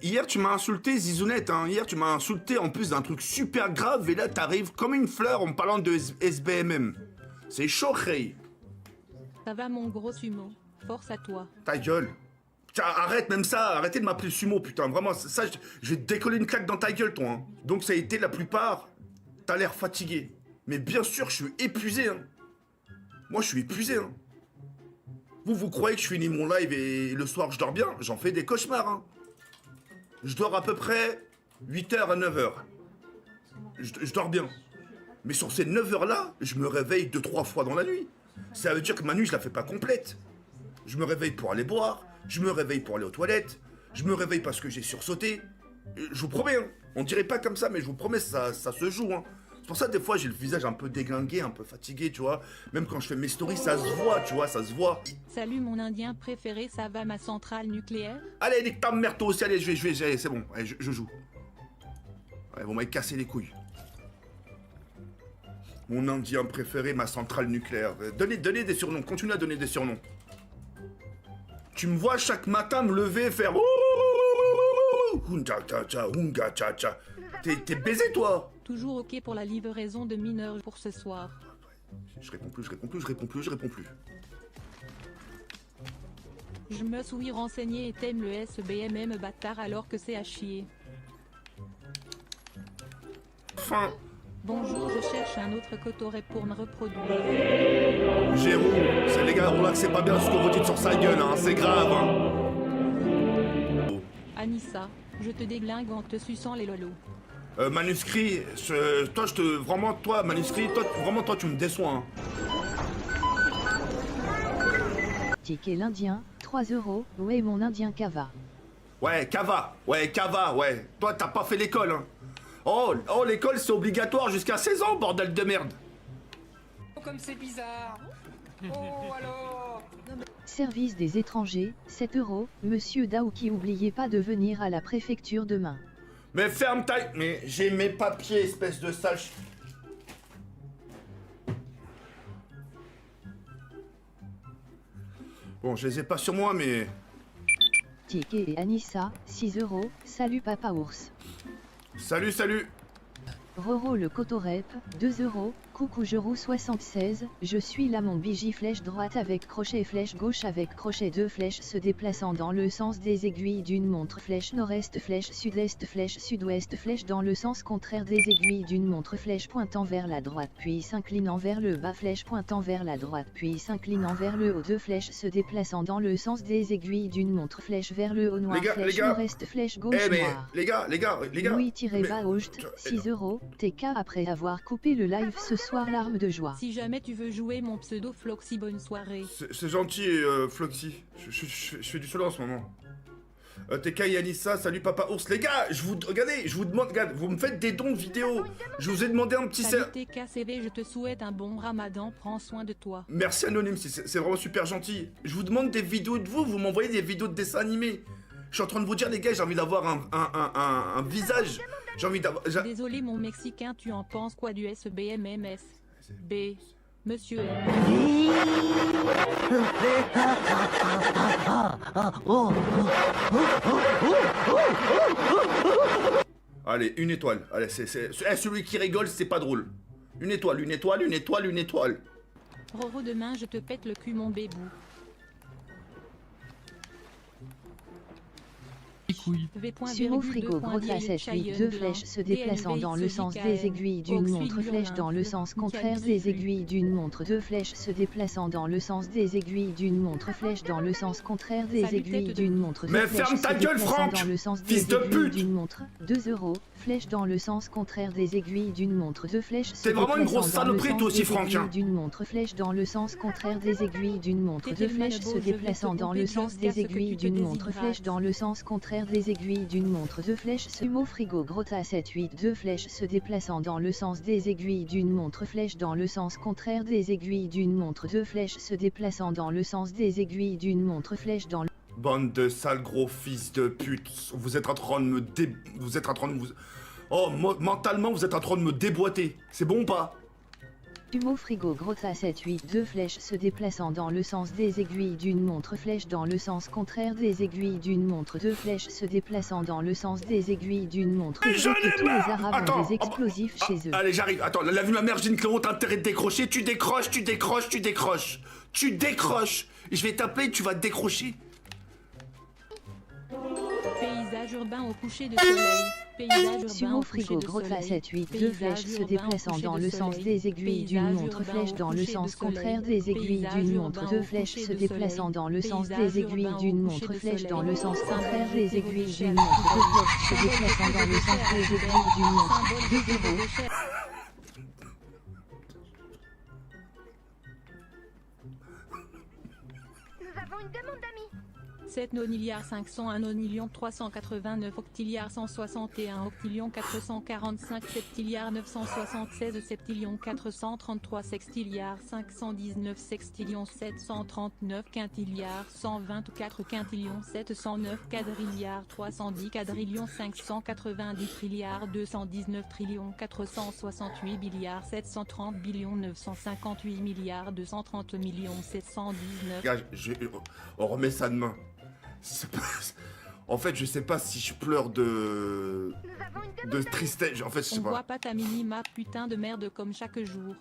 Hier tu m'as insulté Zizounette, hein. Hier tu m'as insulté en plus d'un truc super grave et là t'arrives comme une fleur en me parlant de SBMM. C'est chaud, Ray. Ça va mon gros sumo, force à toi. Ta gueule. Tiens, arrête même ça, arrêtez de m'appeler sumo, putain, vraiment, ça, je vais te décoller une claque dans ta gueule, toi, hein. Donc ça a été la plupart, t'as l'air fatigué. Mais bien sûr, je suis épuisé, hein. Moi, je suis épuisé, hein. Vous croyez que je finis mon live et le soir, je dors bien? J'en fais des cauchemars, hein. Je dors à peu près 8h à 9h. Je dors bien. Mais sur ces 9 heures-là, je me réveille 2-3 fois dans la nuit. Ça veut dire que ma nuit, je la fais pas complète. Je me réveille pour aller boire, je me réveille pour aller aux toilettes, je me réveille parce que j'ai sursauté. Je vous promets, hein, on dirait pas comme ça, mais je vous promets, ça se joue. Hein. C'est pour ça des fois j'ai le visage un peu déglingué, un peu fatigué, tu vois. Même quand je fais mes stories, ça se voit, tu vois, ça se voit. Salut mon indien préféré, ça va ma centrale nucléaire? Allez, nique ta mère toi aussi, allez, je vais, c'est bon, allez, je joue. Ouais, vous m'avez cassé les couilles. Mon indien préféré, ma centrale nucléaire. Donnez des surnoms, continuez à donner des surnoms. Tu me vois chaque matin me lever et faire... T'es baisé, toi? Toujours ok pour la livraison de mineurs pour ce soir. Je réponds plus. Je me suis renseigné et t'aimes le SBMM bâtard alors que c'est à chier. Fin. Bonjour, je cherche un autre cotorep pour me reproduire. Jérôme, c'est les gars, relaxez pas bien ce que vous dites sur sa gueule, hein, c'est grave, hein. Anissa, je te déglingue en te suçant les lolos. Manuscrit, toi, Manuscrit, toi, tu me déçois, hein. Ticket l'Indien, 3 euros, ouais mon Indien Kava. Ouais, Kava, ouais. Toi, t'as pas fait l'école, hein. Oh, l'école, c'est obligatoire jusqu'à 16 ans, bordel de merde. Comme c'est bizarre. Oh, alors. Service des étrangers, 7 euros, monsieur Daouki oubliez pas de venir à la préfecture demain. Mais ferme ta... Mais j'ai mes papiers, espèce de sale... Bon, je les ai pas sur moi, mais... Ticket et Anissa, 6 euros, salut papa ours. Salut. Roro le cotorep, 2 euros, coucou je roue 76, je suis là mon bigi flèche droite avec crochet flèche gauche avec crochet 2 flèches se déplaçant dans le sens des aiguilles d'une montre flèche nord-est flèche sud-est flèche sud-ouest flèche dans le sens contraire des aiguilles d'une montre flèche pointant vers la droite puis s'inclinant vers le bas flèche pointant vers la droite puis s'inclinant vers le haut 2 flèches se déplaçant dans le sens des aiguilles d'une montre flèche vers le haut noir flèche nord-est flèche gauche noir. Les gars. Louis-Baoust, 6 euros. TK après avoir coupé le live ce soir larmes de joie. Si jamais tu veux jouer mon pseudo Floxy, bonne soirée. C'est gentil, Floxy. Je fais du solo en ce moment. TK et Anissa, salut Papa Ours. Les gars, regardez, je vous demande, regarde, vous me faites des dons de vidéos. Je vous ai demandé un petit... Salut TKCV, je te souhaite un bon ramadan, prends soin de toi. Merci Anonyme, c'est vraiment super gentil. Je vous demande des vidéos de vous m'envoyez des vidéos de dessins animés. Je suis en train de vous dire, les gars, j'ai envie d'avoir un visage. J'ai envie d'avoir... Désolé mon Mexicain, tu en penses quoi du SBMMS? B. Monsieur M. Allez, une étoile. Allez, celui qui rigole, c'est pas drôle. Une étoile, une étoile, une étoile, une étoile. Roro, demain je te pète le cul mon bébou. Sumo frigo gros classage 8 2 flèches se déplaçant dans le sens des aiguilles d'une montre flèche dans le sens contraire des aiguilles d'une montre 2 flèches se déplaçant dans le sens des aiguilles d'une montre flèche dans le sens contraire des aiguilles d'une montre. Mais ferme ta gueule Franck, fils de pute. D'une montre 2 € flèche dans le sens contraire des aiguilles d'une montre 2 flèches. T'es vraiment une grosse saloperie toi aussi Franck. D'une montre flèche dans le sens contraire des aiguilles d'une montre 2 flèches se déplaçant dans le sens des aiguilles d'une montre flèche dans le sens contraire des aiguilles d'une montre 2 flèches. Sumo frigo Grota 7-8 2 flèches se déplaçant dans le sens des aiguilles d'une montre flèche dans le sens contraire des aiguilles d'une montre 2 flèches se déplaçant dans le sens des aiguilles d'une montre flèche dans le... Bande de sales gros fils de pute. Vous êtes en train de me Vous êtes en train de vous... Oh, mentalement, vous êtes en train de me déboîter. C'est bon ou pas? Sumo frigo Grota 7-8 2 flèches se déplaçant dans le sens des aiguilles d'une montre flèche dans le sens contraire des aiguilles d'une montre 2 flèches se déplaçant dans le sens des aiguilles d'une montre. Que tous les Arabes ont des explosifs chez eux. Allez, j'arrive. Attends, la vue de ma mère, j'ai une Cléro, t'as intérêt de décrocher. Tu décroches, tu décroches, tu décroches. Tu décroches. Je vais t'appeler, tu vas décrocher. Paysage urbain au coucher de soleil. Paysage urbain Sumo frigo Grota 7-8 2 flèches se déplaçant dans le sens des aiguilles d'une montre flèche dans le sens contraire des aiguilles d'une montre 2 flèches se déplaçant dans le sens des aiguilles d'une montre flèche dans le sens contraire des aiguilles d'une montre 2 flèches se déplaçant dans le sens des aiguilles d'une montre 2 €. Nous avons une demande d'amis. 7 nonilliards 501 nonillions 389 octilliards 161 octillions 445 septilliards 976 septillions 433 sextilliards 519 sextillions 739 quintilliards 124 quintillions 709 quadrilliards 310 quadrillions 590 trilliards 219 trillions 468 billiards 730 billions 958 milliards 230 millions 719. Gars, on remet ça demain. En fait, je sais pas si je pleure de tristesse. En fait, je sais On pas. voit pas ta minima putain de merde comme chaque jour.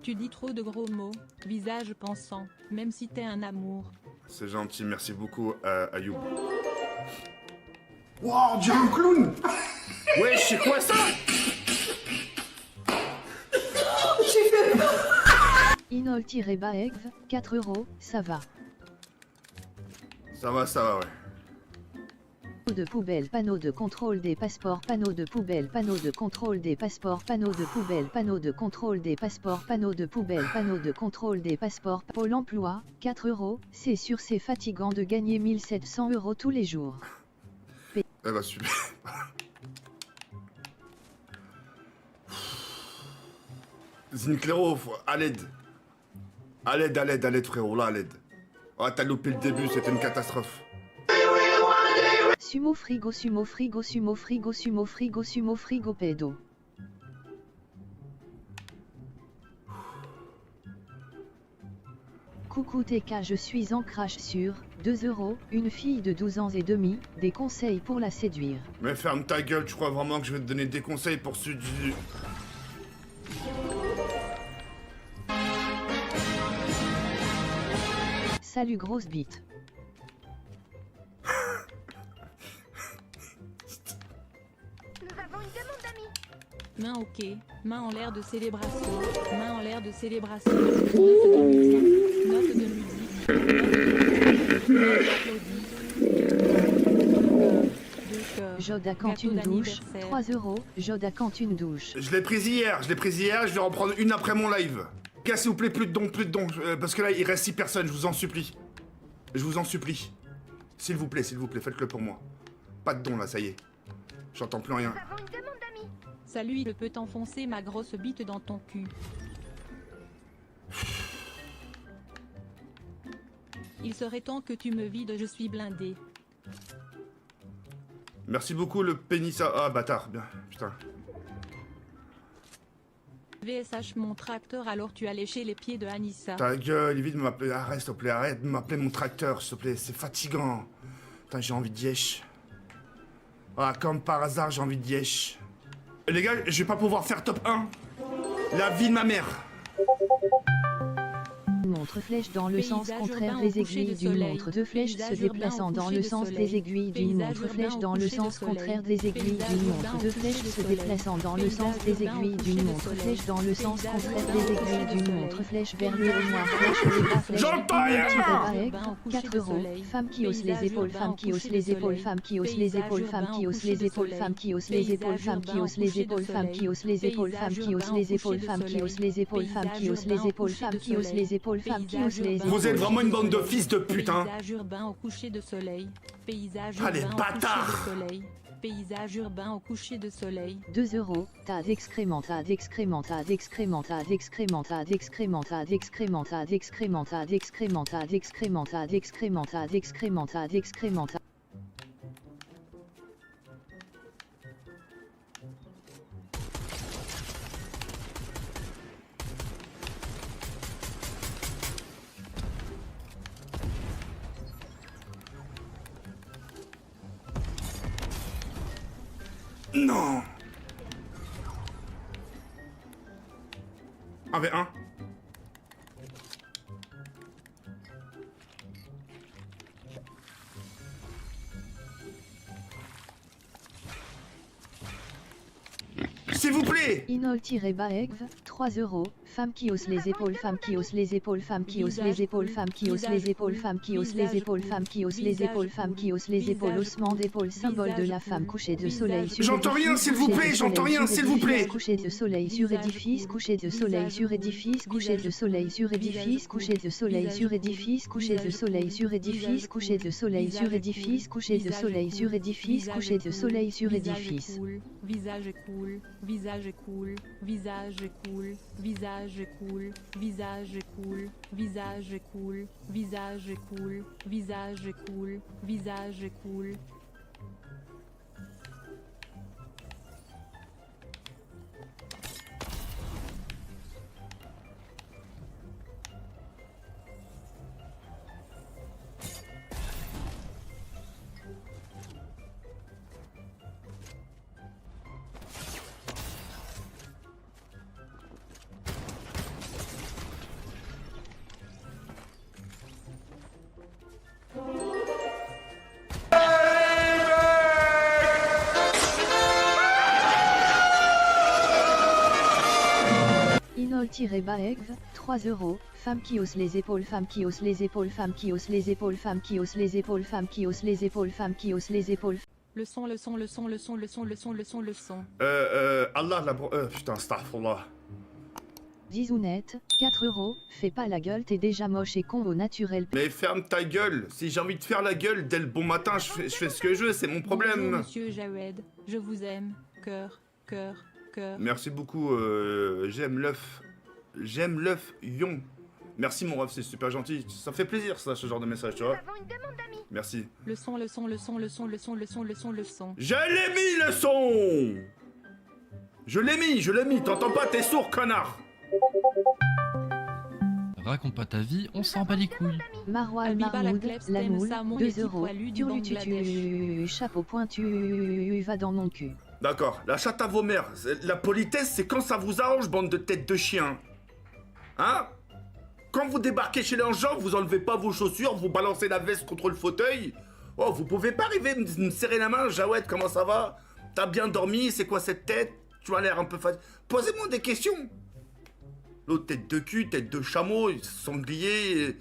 Tu dis trop de gros mots, visage pensant, même si t'es un amour. C'est gentil, merci beaucoup Ayoub. Wow, j'ai un clown. Ouais, c'est quoi ça? J'ai fait peur. Inol-Baegv, 4 €, ça va. Ça va, ouais. Panneau de poubelle, panneau de contrôle des passeports, panneau de poubelle, panneau de contrôle des passeports, panneau de poubelle, panneau de contrôle des passeports, panneau de poubelle, panneau de contrôle des passeports. Pôle emploi, 4 €, c'est sûr, c'est fatigant de gagner 1700 € tous les jours. Eh bah super. Zinclero, à l'aide. À l'aide frérot, là à l'aide. Ah t'as loupé le début, c'était une catastrophe. Sumo frigo, sumo frigo, sumo frigo, sumo frigo, sumo frigo pédo. Coucou TK, je suis en crash sur 2 €, une fille de 12 ans et demi, des conseils pour la séduire. Mais ferme ta gueule, tu crois vraiment que je vais te donner des conseils pour séduire? Salut grosse bite. Nous avons une demande d'amis. Main ok, main en l'air de célébration, main en l'air de célébration, note de musique, note de musique, Joda quand une douche, 3 €, Joda quand une douche. Je l'ai prise hier, je vais en prendre une après mon live. Gars, s'il vous plaît, plus de dons, parce que là, il reste 6 personnes, je vous en supplie. Je vous en supplie. S'il vous plaît, faites-le pour moi. Pas de dons, là, ça y est. J'entends plus rien. Salut, je peux t'enfoncer ma grosse bite dans ton cul. Il serait temps que tu me vides, je suis blindé. Merci beaucoup, le pénis... Ah, bâtard, bien, putain. VSH mon tracteur, alors tu as léché les pieds de Anissa. Ta gueule, évite de m'appeler... Arrête, s'il te plaît, arrête de m'appeler mon tracteur, s'il te plaît, c'est fatigant. Putain, j'ai envie de yesh. Ah, comme par hasard, j'ai envie de yesh. Les gars, je vais pas pouvoir faire top 1. La vie de ma mère. Montre flèche dans le sens contraire des aiguilles d'une montre. Deux flèches se déplaçant dans le sens des aiguilles d'une montre. Flèche dans le sens contraire des aiguilles d'une montre. Deux flèches se déplaçant dans le sens des aiguilles d'une montre. Flèche dans le sens contraire des aiguilles d'une montre. Flèche vers le noir. Flèche vers bas. Flèche. J'entends rien. 4 €. Femme qui hausse les épaules. Femme qui hausse les épaules. Femme qui hausse les épaules. Femme qui hausse les épaules. Femme qui hausse les épaules. Femme qui hausse les épaules. Femme qui hausse les épaules. Femme qui hausse les épaules. Femme qui hausse les épaules. Femme qui hausse les épaules. Femme qui hausse les épaules. Femme qui hausse les épaules. Vous êtes vraiment une bande de fils de pute, hein. Paysage urbain au coucher de soleil. Paysage Ah, les urbain au bâtards. coucher de soleil. Paysage urbain au coucher de soleil. 2 €. Tas d'excréments, tas d'excréments, tas d'excréments, tas d'excréments, tas d'excréments, tas d'excréments, tas d'excréments, tas d'excréments, tas d'excréments, tas d'excréments, tas d'excréments, tas d'excréments. Non. 1v1. S'il vous plaît. Inol-Baegv, 3 €. Femme qui hausse les épaules, femme qui hausse les épaules, femme qui hausse les épaules, femme qui hausse les épaules, femme qui hausse les épaules, femme qui hausse les épaules, femme qui hausse les épaules, haussement d'épaule, symbole de la femme, coucher de soleil sur J'entends rien, s'il vous plaît, j'entends rien, s'il vous plaît. Coucher de soleil sur édifice, coucher de soleil sur édifice, coucher de soleil sur édifice, coucher de soleil sur édifice, coucher de soleil sur édifice, coucher de soleil sur édifice, coucher de soleil sur édifice, coucher de soleil sur édifice. Visage cool, visage cool, visage cool, visage cool, visage cool, visage cool, visage cool, visage cool, visage cool. Inol-Baegv, 3 €. Femme qui hausse les épaules, femme qui hausse les épaules, femme qui hausse les épaules, femme qui hausse les épaules, femme qui hausse les épaules, femme qui hausse les épaules. Le son, le son, le son, le son, le son, le son, le son, le son. Allah la... putain, astaghfirullah. Dizounette, 4 €. Fais pas la gueule, t'es déjà moche et con au naturel. Mais ferme ta gueule. Si j'ai envie de faire la gueule dès le bon matin, je fais ce que je veux, c'est mon problème. Bonjour, monsieur Jawed, je vous aime. Cœur, cœur, cœur. Merci beaucoup, j'aime l'œuf. J'aime l'œuf Yon. Merci mon ref, c'est super gentil. Ça fait plaisir ça, ce genre de message, tu vois. Merci. Le son, le son, le son, le son, le son, le son, le son, le son. Je l'ai mis le son. Je l'ai mis, t'entends pas, t'es sourd, connard. Raconte pas ta vie, on s'en bat les couilles. Maroilles Mahmoud, la moule, 2 €. Turlututu, chapeau pointu, va dans mon cul. D'accord, la chatte à vos mères. La politesse, c'est quand ça vous arrange, bande de têtes de chien. Hein? Quand vous débarquez chez les gens, vous enlevez pas vos chaussures, vous balancez la veste contre le fauteuil. Oh, vous pouvez pas arriver me serrer la main, Jawed, comment ça va? T'as bien dormi? C'est quoi cette tête? Tu as l'air un peu fatigué. Posez-moi des questions. L'autre tête de cul, tête de chameau, sanglier.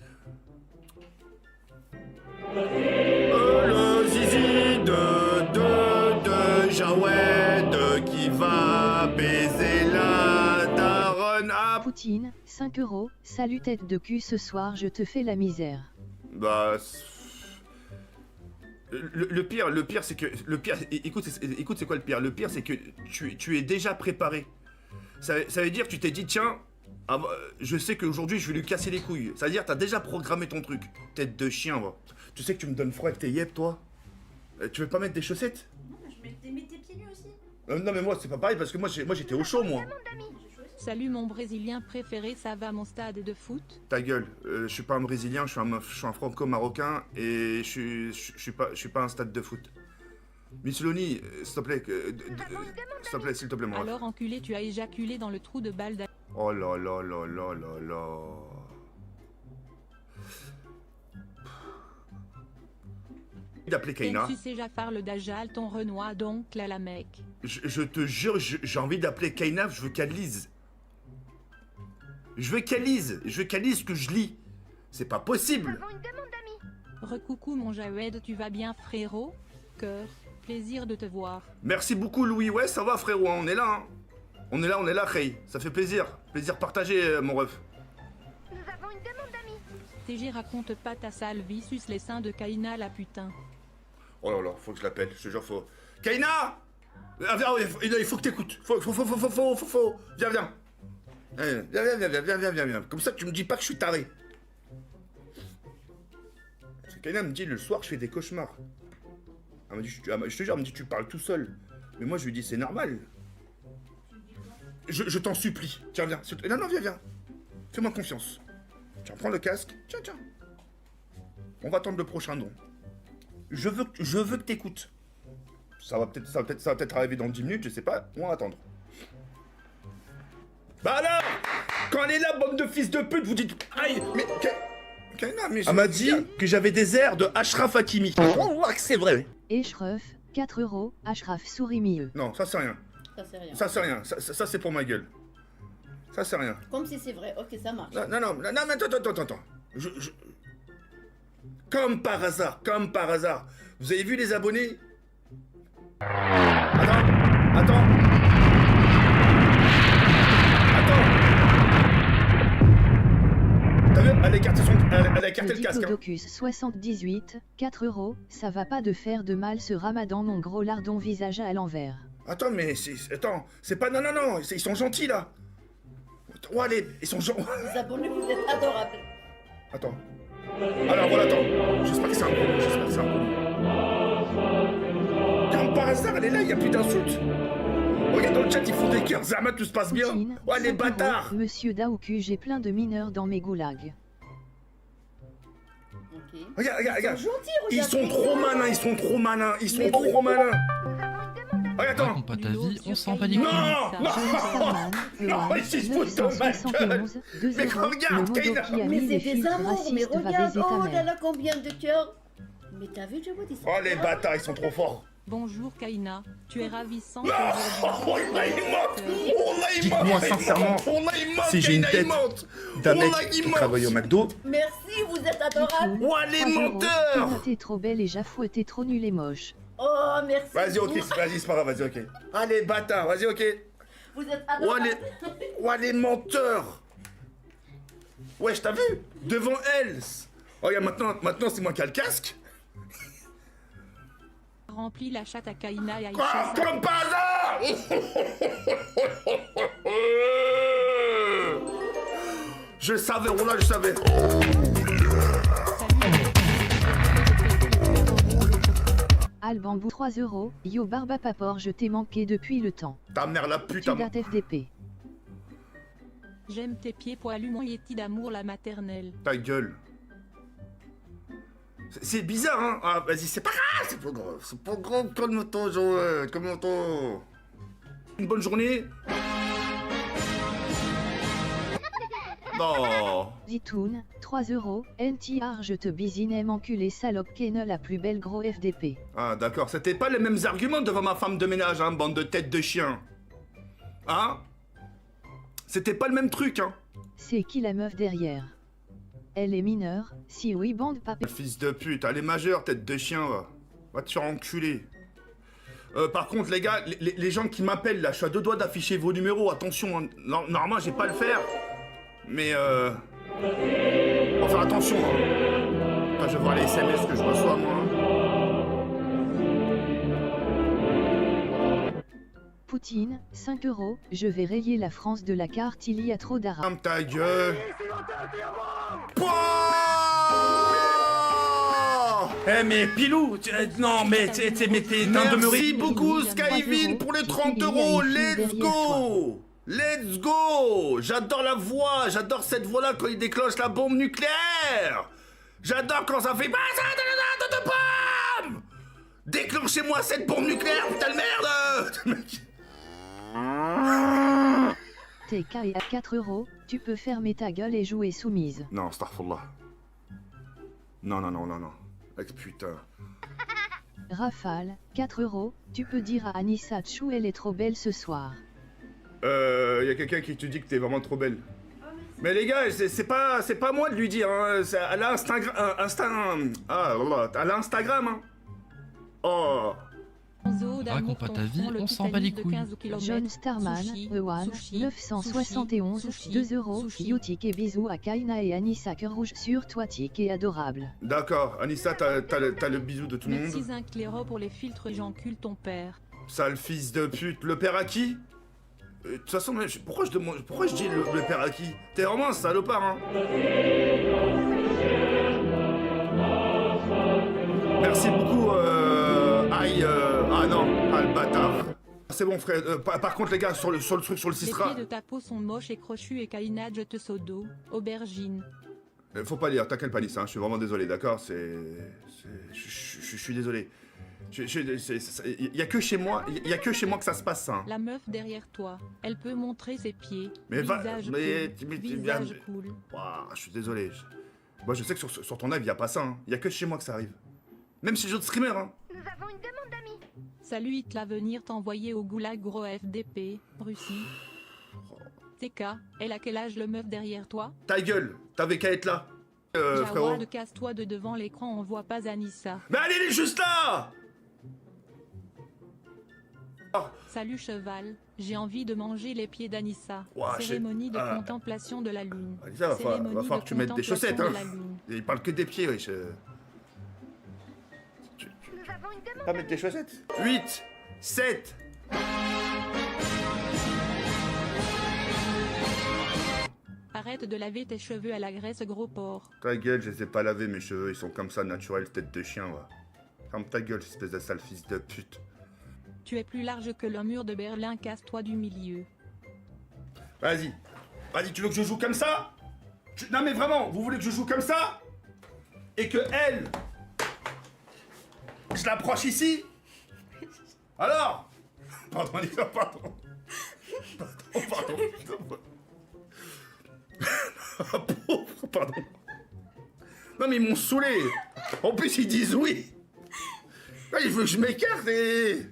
Le zizi de Jawed qui va baiser la daronne. Kaina. Poutine, 5 €. Salut tête de cul, ce soir je te fais la misère. Bah... Le pire c'est que... Écoute, c'est quoi le pire? Le pire c'est que tu es déjà préparé. Ça veut dire que tu t'es dit, tiens, je sais qu'aujourd'hui je vais lui casser les couilles. Ça veut dire que t'as déjà programmé ton truc. Tête de chien, va. Tu sais que tu me donnes froid avec tes yep, toi. Tu veux pas mettre des chaussettes? Je mets tes pieds nus aussi. Non mais moi c'est pas pareil parce que moi j'étais au chaud, moi. Salut mon Brésilien préféré, ça va mon stade de foot? Ta gueule, je suis pas un Brésilien, je suis un franco-marocain et je suis pas un stade de foot. Miss Loni, s'il te plaît, s'il te plaît, moi. Alors enculé, tu as éjaculé dans le trou de balle d'A... Oh là là là là là là. D'appeler Kaina. Tu sais Jafar le Dajjal, ton Renoir donc là la mec. Je te jure, j'ai envie d'appeler Kaina, je veux qu'elle lise. Je veux qu'elle lise ce que je lis. C'est pas possible. Recoucou mon Jawed, tu vas bien frérot? Cœur, plaisir de te voir. Merci beaucoup Louis, ouais ça va frérot, on est là. Hein. On est là, Khay. Ça fait plaisir. Plaisir partagé, mon ref. Nous avons une demande d'amis. TG raconte pas ta sale vie, suce les seins de Kaina la putain. Oh là là, faut que je l'appelle, je te jure, faut... Kaina! Viens, il faut que t'écoutes. Faut. Viens. Viens. Comme ça, tu me dis pas que je suis taré. Parce que Kaina me dit, le soir, je fais des cauchemars. Elle m'a dit, je te jure, elle me dit, tu parles tout seul. Mais moi, je lui dis, c'est normal. Je t'en supplie. Tiens, viens. Non, viens. Fais-moi confiance. Tiens, prends le casque. Tiens. On va attendre le prochain don. Je veux que t'écoutes. Ça va peut-être arriver dans 10 minutes, je sais pas. On va attendre. Bah alors, quand elle est là, bande de fils de pute, vous dites... Aïe, mais... Elle m'a dit que j'avais des airs de Ashraf Hakimi. On voit que c'est vrai. Eshref, 4 €. Ashraf sourit mieux. Non, ça c'est rien. Ça c'est rien. Ça c'est pour ma gueule. Ça c'est rien. Comme si c'est vrai. Ok, ça marche. Non, mais attends. Comme par hasard. Vous avez vu les abonnés? Attends. T'as vu? Elle a écarté le casque. Diplodocus 78, 4 €. Ça va pas de faire de mal ce ramadan, mon gros lardon visage à l'envers. Attends, mais c'est pas... Non, ils sont gentils, là. Oh, allez, ils sont gentils. Les abonnés, vous êtes adorables. Attends. Alors, voilà, attends. J'espère que c'est un gros. Comme par hasard, elle est là, il n'y a plus d'insultes. Regarde dans le chat, ils font des cœurs. Zama, tout se passe bien. Poutine, Ouais, les 5 €. bâtards. Monsieur Daouku, j'ai plein de mineurs dans mes goulags. Ok. Regarde. Gentils, Ils sont trop malins. Regarde, attends. Raconte pas ta vie, on s'en bat les couilles. Non, si je fous dans ma gueule. Mais regarde, Kaina. Mais c'est des amours, mais regarde, oh là là, combien de cœurs. Mais t'as vu, Jawed, ils sont... Oh, les bâtards, ils sont trop forts. Bonjour Kaina, tu es ravissante Oh, aujourd'hui. Dites-moi sincèrement, si j'ai une tête d'un mec qui travaille au McDo. Merci, vous êtes adorables. Oh, les menteurs. T'es trop belle et Jafou, t'es trop nul et moche. Oh, merci. Vas-y, ok, c'est pas grave, vas-y, ok. Allez, bâtard, vas-y, ok. Vous êtes adorables. Les menteurs. Ouais, je t'ai vu, devant elle. Regarde, maintenant c'est moi qui ai le casque. Remplis la chatte à Kaina et Quoi? Aïcha. Comme par hasard. Je savais, Roland, je savais. Albambou 3 €. Yo Barba Papor, je t'ai manqué depuis le temps. Ta mère la Tu putain. dates FDP. J'aime tes pieds poilus, mon yéti d'amour, la maternelle. Ta gueule. C'est bizarre, hein. Ah, vas-y, c'est pas grave, c'est pas grave, calme-toi, Joël, calme-toi. Une bonne journée. Non. Zitoun, 3 €. NTR, je te bisine, enculé salope Kena, la plus belle gros FDP. Ah, d'accord, c'était pas les mêmes arguments devant ma femme de ménage, hein, bande de têtes de chien. Hein? C'était pas le même truc, hein. C'est qui la meuf derrière? Elle est mineure, si oui, bande papé. Fils de pute, elle est majeure, tête de chien, va. Va te faire enculer. Par contre, les gars, les gens qui m'appellent là, je suis à 2 doigts d'afficher vos numéros. Attention, hein. Normalement, j'ai pas à le faire. Mais faut faire attention. Hein. Quand je vois les SMS que je reçois, moi. Poutine, 5 €, je vais rayer la France de la carte, il y a trop d'arabes. Ferme ta gueule. Eh mais Pilou, non mais t'es un demeuré. Merci beaucoup Skyvin pour les 30 €, let's go. Let's go. J'adore la voix, j'adore cette voix-là quand il déclenche la bombe nucléaire. J'adore quand ça fait... Déclenchez-moi cette bombe nucléaire, putain de merde. TK est à 4 €, tu peux fermer ta gueule et jouer soumise. Non, astaghfirullah. Non. Putain. Rafale, 4 €, tu peux dire à Anissa Tchou elle est trop belle ce soir. Y a quelqu'un qui te dit que t'es vraiment trop belle. Mais les gars, c'est pas moi de lui dire, hein. Elle a Instagram, elle a Instagram, hein. Oh. Raconte pas ta vie, on s'en bat les couilles. John Starman, Ewan, 971, 2 €, Youtik et bisous à Kaina et Anissa Cœur Rouge sur toi, Tik est adorable. D'accord, Anissa, t'as le bisou de tout le monde. Merci Zincléro pour les filtres, j'encule ton père. Sale fils de pute, le père à qui? De toute façon, pourquoi je dis le père à qui? T'es vraiment un salopard, hein. Merci beaucoup, ah non, pas le bâtard. C'est bon frère, par contre les gars, sur le truc, sur le Sistra... Les pieds de ta peau sont moches et crochus et Kaina je te saute d'eau, aubergine. Faut pas lire, t'inquiète pas Nice, hein, je suis vraiment désolé, d'accord, je suis désolé. Il y a que chez moi, que ça se passe ça. Hein. La meuf derrière toi, elle peut montrer ses pieds. Mais visage cool. Wow, je suis désolé. Moi je sais que sur ton live, il y a pas ça, hein. Il y a que chez moi que ça arrive. Même chez les autres streamers, hein. Nous avons une demande d'amis. Salut, il te l'a venir t'envoyer au goulag gros FDP, Russie. TK, elle a quel âge le meuf derrière toi? Ta gueule, t'avais qu'à être là, frérot. De casse-toi de devant l'écran, on voit pas Anissa. Mais elle est juste là. Salut cheval, j'ai envie de manger les pieds d'Anissa. Wow, cérémonie de contemplation de la lune. Anissa, va falloir que tu mettes des chaussettes, hein. Il parle que des pieds, wesh. Pas mettre tes chaussettes. 8, 7. Arrête de laver tes cheveux à la graisse, gros porc. Ta gueule, je les ai pas lavés, mes cheveux, ils sont comme ça, naturels, tête de chien, va. Ferme ta gueule, espèce de sale fils de pute. Tu es plus large que le mur de Berlin, casse-toi du milieu. Vas-y, tu veux que je joue comme ça? Non mais vraiment, vous voulez que je joue comme ça? Et que elle... Je l'approche ici? Alors? Pardon, Lisa, pardon. Pauvre, pardon. Non mais ils m'ont saoulé. En plus ils disent oui. Là, il veut que je m'écarte et...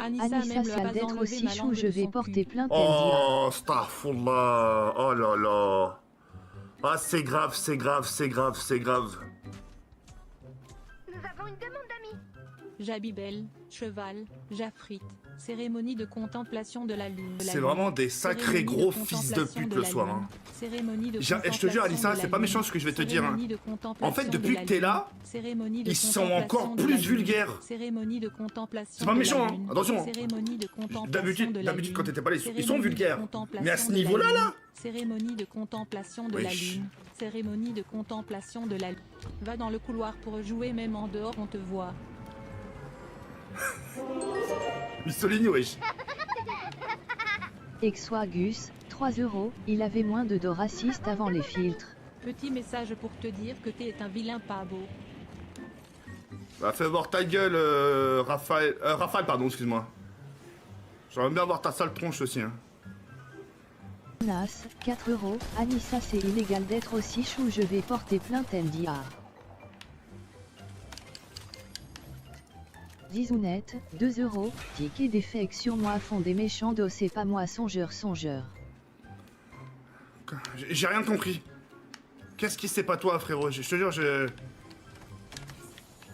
Anissa sale d'être aussi chou, je vais porter plainte. Oh, astaghfirullah. Oh là là. Ah, c'est grave. Nous avons une demande d'amis. Jabibel, cheval, Jafrit, cérémonie de contemplation de la lune. C'est vraiment des sacrés gros fils de pute le soir. Hein. Je te jure, Alissa, c'est pas méchant ce que je vais te dire. Hein. En fait, depuis que t'es là, ils sont encore plus vulgaires. C'est pas méchant, hein. Attention. D'habitude, quand t'étais pas là, ils sont vulgaires. Mais à ce niveau-là, là. Cérémonie de contemplation de la lune. Cérémonie de contemplation de la lune. Va dans le couloir pour jouer, même en dehors, on te voit. Mussolini, wesh. Exoagus, 3 €, il avait moins de dos raciste avant les filtres. Petit message pour te dire que t'es un vilain pas beau. Bah fais voir ta gueule, Raphaël, pardon, excuse-moi. J'aimerais bien voir ta sale tronche aussi, hein. Nas, 4 €, Anissa c'est illégal d'être aussi chou, je vais porter plainte NDR. Zizounette, 2 €, tic et des fakes sur moi font des méchants dos, c'est pas moi songeur. J'ai rien compris. Qu'est-ce qui c'est pas toi, frérot? Je te jure,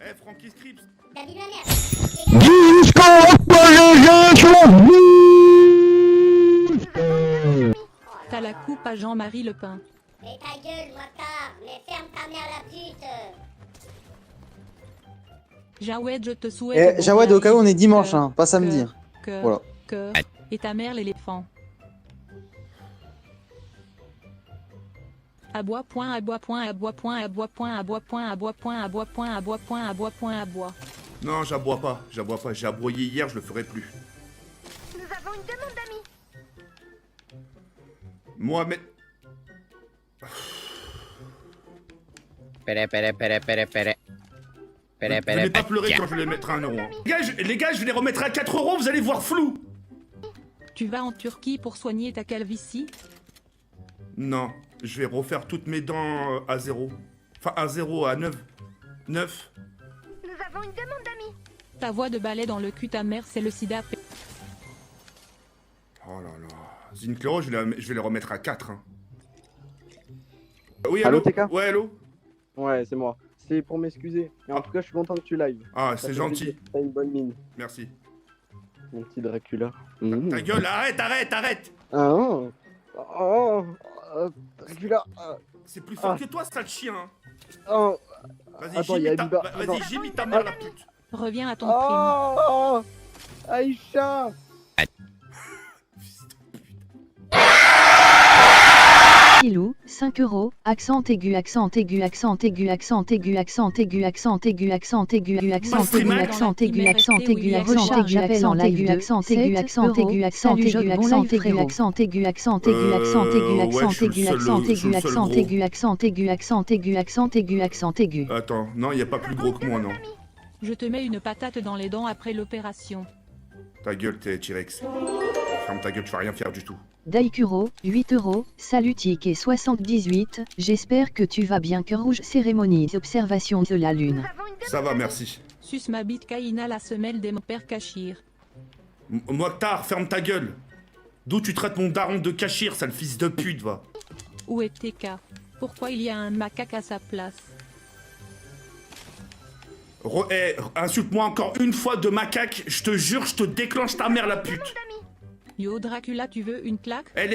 Eh, Frankie Scripps. David Lamère. T'as la coupe à Jean-Marie Le Pen. Mais ta gueule, Mokhtar. Mais ferme ta mère la pute. Jawed, je te souhaite. Eh, Jawed, au cas où on est dimanche, hein, pas samedi. Voilà. Cœur. Et ta mère l'éléphant. Aboie point, aboie point, aboie point, aboie point, aboie point, aboie point, aboie point, aboie point, aboie point, aboie. Non, j'aboie pas. J'ai aboyé hier, je le ferai plus. Nous avons une demande d'amis. Mohamed. Pere, pere, pere, pere, pere. Pere, pere, Venez pas pere. pleurer quand je vais les mettre à 1 euro. Les gars, je vais les remettre à 4 euros, vous allez voir flou. Tu vas en Turquie pour soigner ta calvitie? Non, je vais refaire toutes mes dents à 0. Enfin, à 0, à 9. 9. Nous avons une demande d'amis. Ta voix de balai dans le cul ta mère, c'est le sida. Oh là là. Zinclero, je vais les remettre à 4. Hein. Oui, Allô, allô TK? Ouais, allô. Ouais, c'est moi. C'est pour m'excuser. Et en tout cas, je suis content que tu live. Ah, Ça c'est fait gentil. plaisir. T'as une bonne mine. Merci. Mon petit Dracula. Ta gueule, arrête. Ah, oh, Dracula. C'est plus fort que toi, sale chien. Oh. Vas-y, Attends, y a Biba. vas-y, j'imite ta mère, la pute. Reviens à ton prime. Oh, Aïcha. Pilou, 5 euros, accent aigu, accent aigu, accent aigu, accent aigu, accent aigu, accent aigu, accent aigu, accent aigu, accent aigu, accent aigu, recharge j'appelle en live accent aigu, accent aigu, accent aigu, accent aigu, accent aigu, accent aigu, accent aigu, accent aigu, accent aigu, accent aigu, accent aigu, accent aigu, accent aigu, accent aigu. Attends, non, y a pas plus gros que moi, non. Je te mets une patate dans les dents après l'opération. Ta gueule, t'es T-Rex. Ferme ta gueule, tu vas rien faire du tout. Daikuro, 8 euros, salut Tic et 78, j'espère que tu vas bien. Cœur rouge, cérémonie, observation de la lune. Ça va, merci. Sus ma bite Kaina la semelle des mon père Cachir. Mokhtar, ferme ta gueule. D'où tu traites mon daron de Cachir, sale fils de pute, va. Où est TK? Pourquoi il y a un macaque à sa place? Insulte-moi encore une fois de macaque, je te jure, je te déclenche ta mère, la pute. Yo Dracula, tu veux une claque? Mais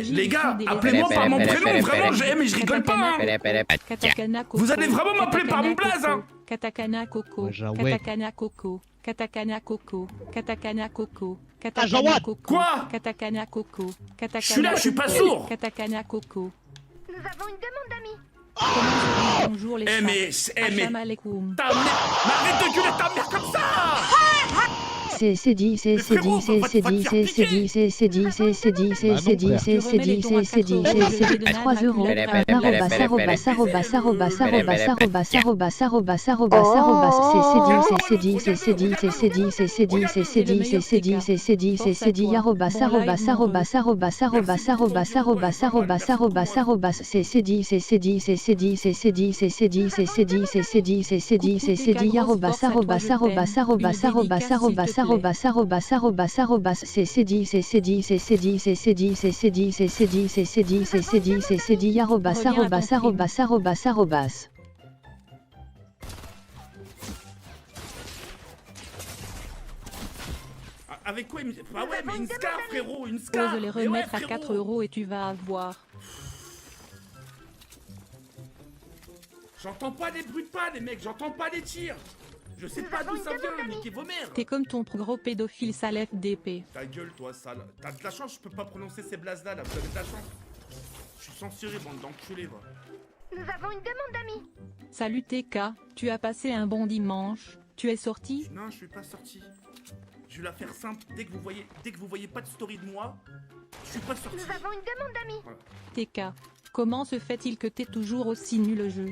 les gars, appelez-moi par mon prénom, vraiment, mais je rigole pas, hein. Vous allez vraiment m'appeler par mon blaze, hein. Katakana Coco, Katakana Coco, Katakana Coco, Katakana Coco, Katakana Coco. Quoi? Katakana Coco, Katakana. Je suis là, je suis pas sourd. Katakana Coco. Nous avons une demande d'amis. Bonjour les mais Assalamu alaikum. ta mère, arrête de gueuler ta mère comme ça. C'est dit, c'est dit, c'est dit, c'est dit, c'est dit, c'est dit, c'est dit, c'est dit, c'est dit, c'est dit, c'est dit, 3 euros, arrobas, arrobas, arrobas, arrobas, arrobas, arrobas, arrobas, arrobas, arrobas, c'est dit, c'est dit, c'est dit, c'est dit, c'est dit, c'est dit, c'est dit, c'est dit, arrobas, arrobas, arrobas, arrobas, arrobas, arrobas, arrobas, arrobas, arrobas, arrobas, c'est dit, c'est dit, c'est dit, c'est dit, c'est dit, c'est dit, c'est dit, c'est dit, c'est dit, arrobas, arrobas, arrobas, arrobas, arrobas, arrobas, c'est dit, c'est dit, c'est dit, c'est dit, c'est dit, c'est dit, c'est dit, c'est dit, c'est dit, arrobas, arrobas, arrobas, arrobas, arrobas. Avec quoi? Bah ouais, mais une scar, frérot, une scar. Ose les remettre à 4 euros et tu vas avoir. J'entends pas des bruits de pas, les mecs, j'entends pas des tirs. Je sais pas d'où ça vient, niquez vos mères. T'es comme ton gros pédophile Salef d'épée. Ta gueule, toi, sale. T'as de la chance, je peux pas prononcer ces blazes-là, là. Vous avez de la chance. Je suis censuré, bande d'enculés, va. Nous avons une demande d'amis. Salut TK, tu as passé un bon dimanche. Tu es sorti? Non, je suis pas sorti. Je vais la faire simple. Dès que vous voyez pas de story de moi, je suis pas sorti. Nous avons une demande d'amis. Voilà. TK, comment se fait-il que t'es toujours aussi nul au jeu?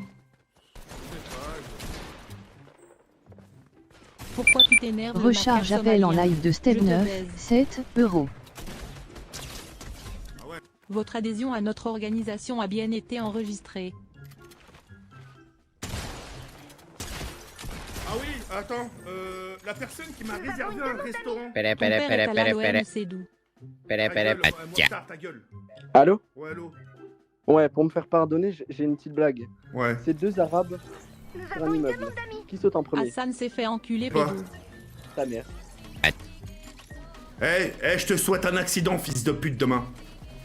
Pourquoi tu t'énerves? Recharge appel en live de Step 9, 7 euros. Votre adhésion à notre organisation a bien été enregistrée. Ah oui, attends, la personne qui m'a réservé un restaurant. Pere, Ton père est à la pere. l'OM, c'est doux. Pere, pere, Mokhtar, ta gueule. Allô? Ouais, allô. Ouais, pour me faire pardonner, j'ai une petite blague. Ouais. C'est deux Arabes Sur un immeuble. Qui saute en premier? Hassan s'est fait enculer, Quoi? pédo. Ta mère. Je te souhaite un accident, fils de pute, demain.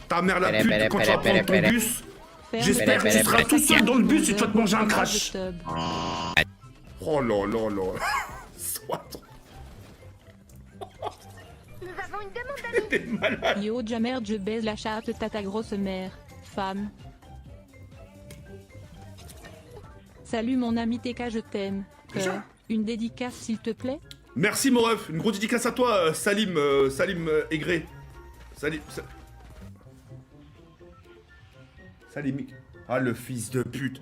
Ta mère la Péré, pute, péré, quand tu péré, vas prendre ton péré. bus, Ferme j'espère que les tu yeux. seras tout seul dans le bus et tu vas te manger un crash. Tub. Oh là là là. Soit. T'es malade. Yo, Jammer, je baise la chatte, t'as ta grosse mère. Femme. Salut mon ami TK, je t'aime. Une dédicace s'il te plaît? Merci mon ref, une grosse dédicace à toi, Salim Aigré. Salim. Ah le fils de pute.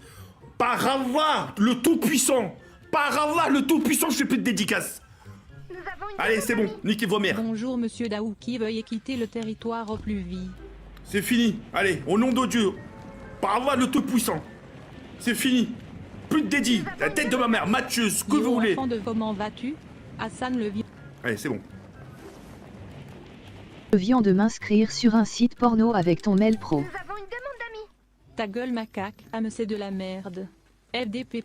Parava, le tout-puissant. Parava, le tout-puissant, je fais plus de dédicace. Allez, c'est bon, niquez vos mères. Bonjour monsieur Daouki, veuillez quitter le territoire au plus vite. C'est fini, allez, au nom de Dieu. Parava, le tout-puissant. C'est fini. Plus de dédit, la tête de ma mère, Mathieu, ce que Yo, vous voulez. enfant de comment vas-tu? Hassan le vieux. Allez, c'est bon. Je viens de m'inscrire sur un site porno avec ton mail pro. Ta gueule macaque, c'est de la merde. FDP.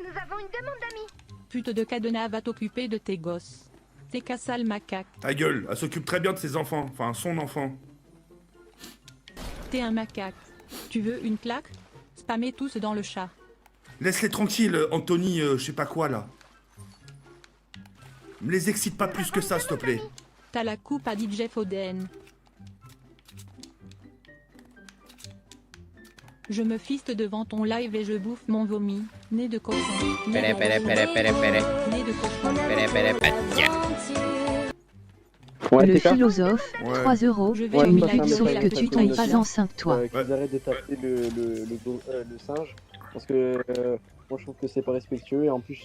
Nous avons une demande d'amis. Pute de cadenas va t'occuper de tes gosses. T'es cassale macaque. Ta gueule, elle s'occupe très bien de ses enfants, enfin son enfant. T'es un macaque. Tu veux une claque? Spammez tous dans le chat. Laisse-les tranquilles, Anthony, je sais pas quoi là. Me les excite pas plus que ça, s'il te plaît. T'as la coupe à DJ Foden. Je me fiste devant ton live et je bouffe mon vomi. Né de cochon. Péré, péré, péré, péré, péré. Né de cochon. Péré, péré, péré. Le TK. philosophe, Ouais. 3 euros, Je tu vais me me likes laver sauf la que petite tu tombes pas chien. enceinte toi. Qu'ils arrêtent de taper le singe. Parce que moi je trouve que c'est pas respectueux et en plus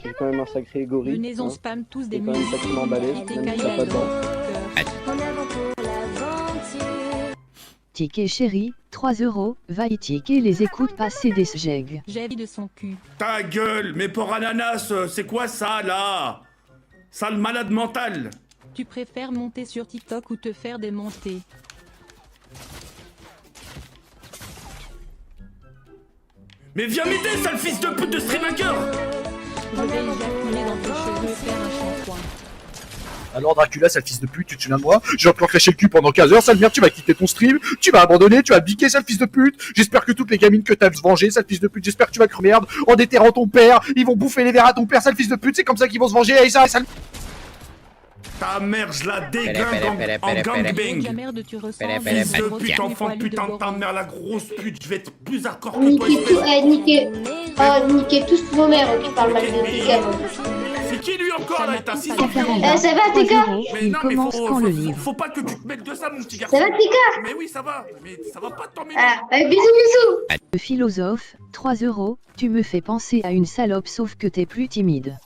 c'est quand même un sacré gorille. Venez on hein. spam tous des C'est quand même musiques. sacrément balèze, Et tes même si cailles t'as pas de dents. Ticket chéri, 3 euros, va y ticker les écoutes passer des sjegs. J'ai vie de son cul. Ta gueule, mais pour ananas, c'est quoi ça là? Sale malade mental. Tu préfères monter sur TikTok ou te faire démonter? Mais viens m'aider, sale fils de pute de streamaker. Je vais éjaculer dans tes cheveux et faire un shampoing. Alors Dracula, sale fils de pute, tu te souviens de moi? J'ai encore craché le cul pendant 15 heures, sale merde, tu vas quitter ton stream, tu vas abandonner, tu vas biquer, sale fils de pute. J'espère que toutes les gamines que t'as se venger, sale fils de pute, j'espère que tu vas crever merde en déterrant ton père, ils vont bouffer les verres à ton père, sale fils de pute, c'est comme ça qu'ils vont se venger, et ça, sale... Ta mère, je la Péré, déglingue péré, en péré, Oh, gangbang. Jammer, tu ressembles Péré, à péré, une Fils de grosse pute, fille enfant de poilue putain de ta Boran. mère, la grosse pute, je vais être plus hardcore que toi, Niquez tout, espèce. niquez tous vos mères qui parlent mal de TK. C'est qui lui encore là? T'as 6 ans plus Tafarella, ça va, 3 TK? euros, Mais il non, mais commence quand le faut livre. pas que tu te mêles de ça, mon petit garçon. Ça va, TK? Mais oui, ça va. Mais ça va pas t'emmêler. Ah, bisous, bisous. Le philosophe, 3 euros, tu me fais penser à une salope sauf que t'es plus timide.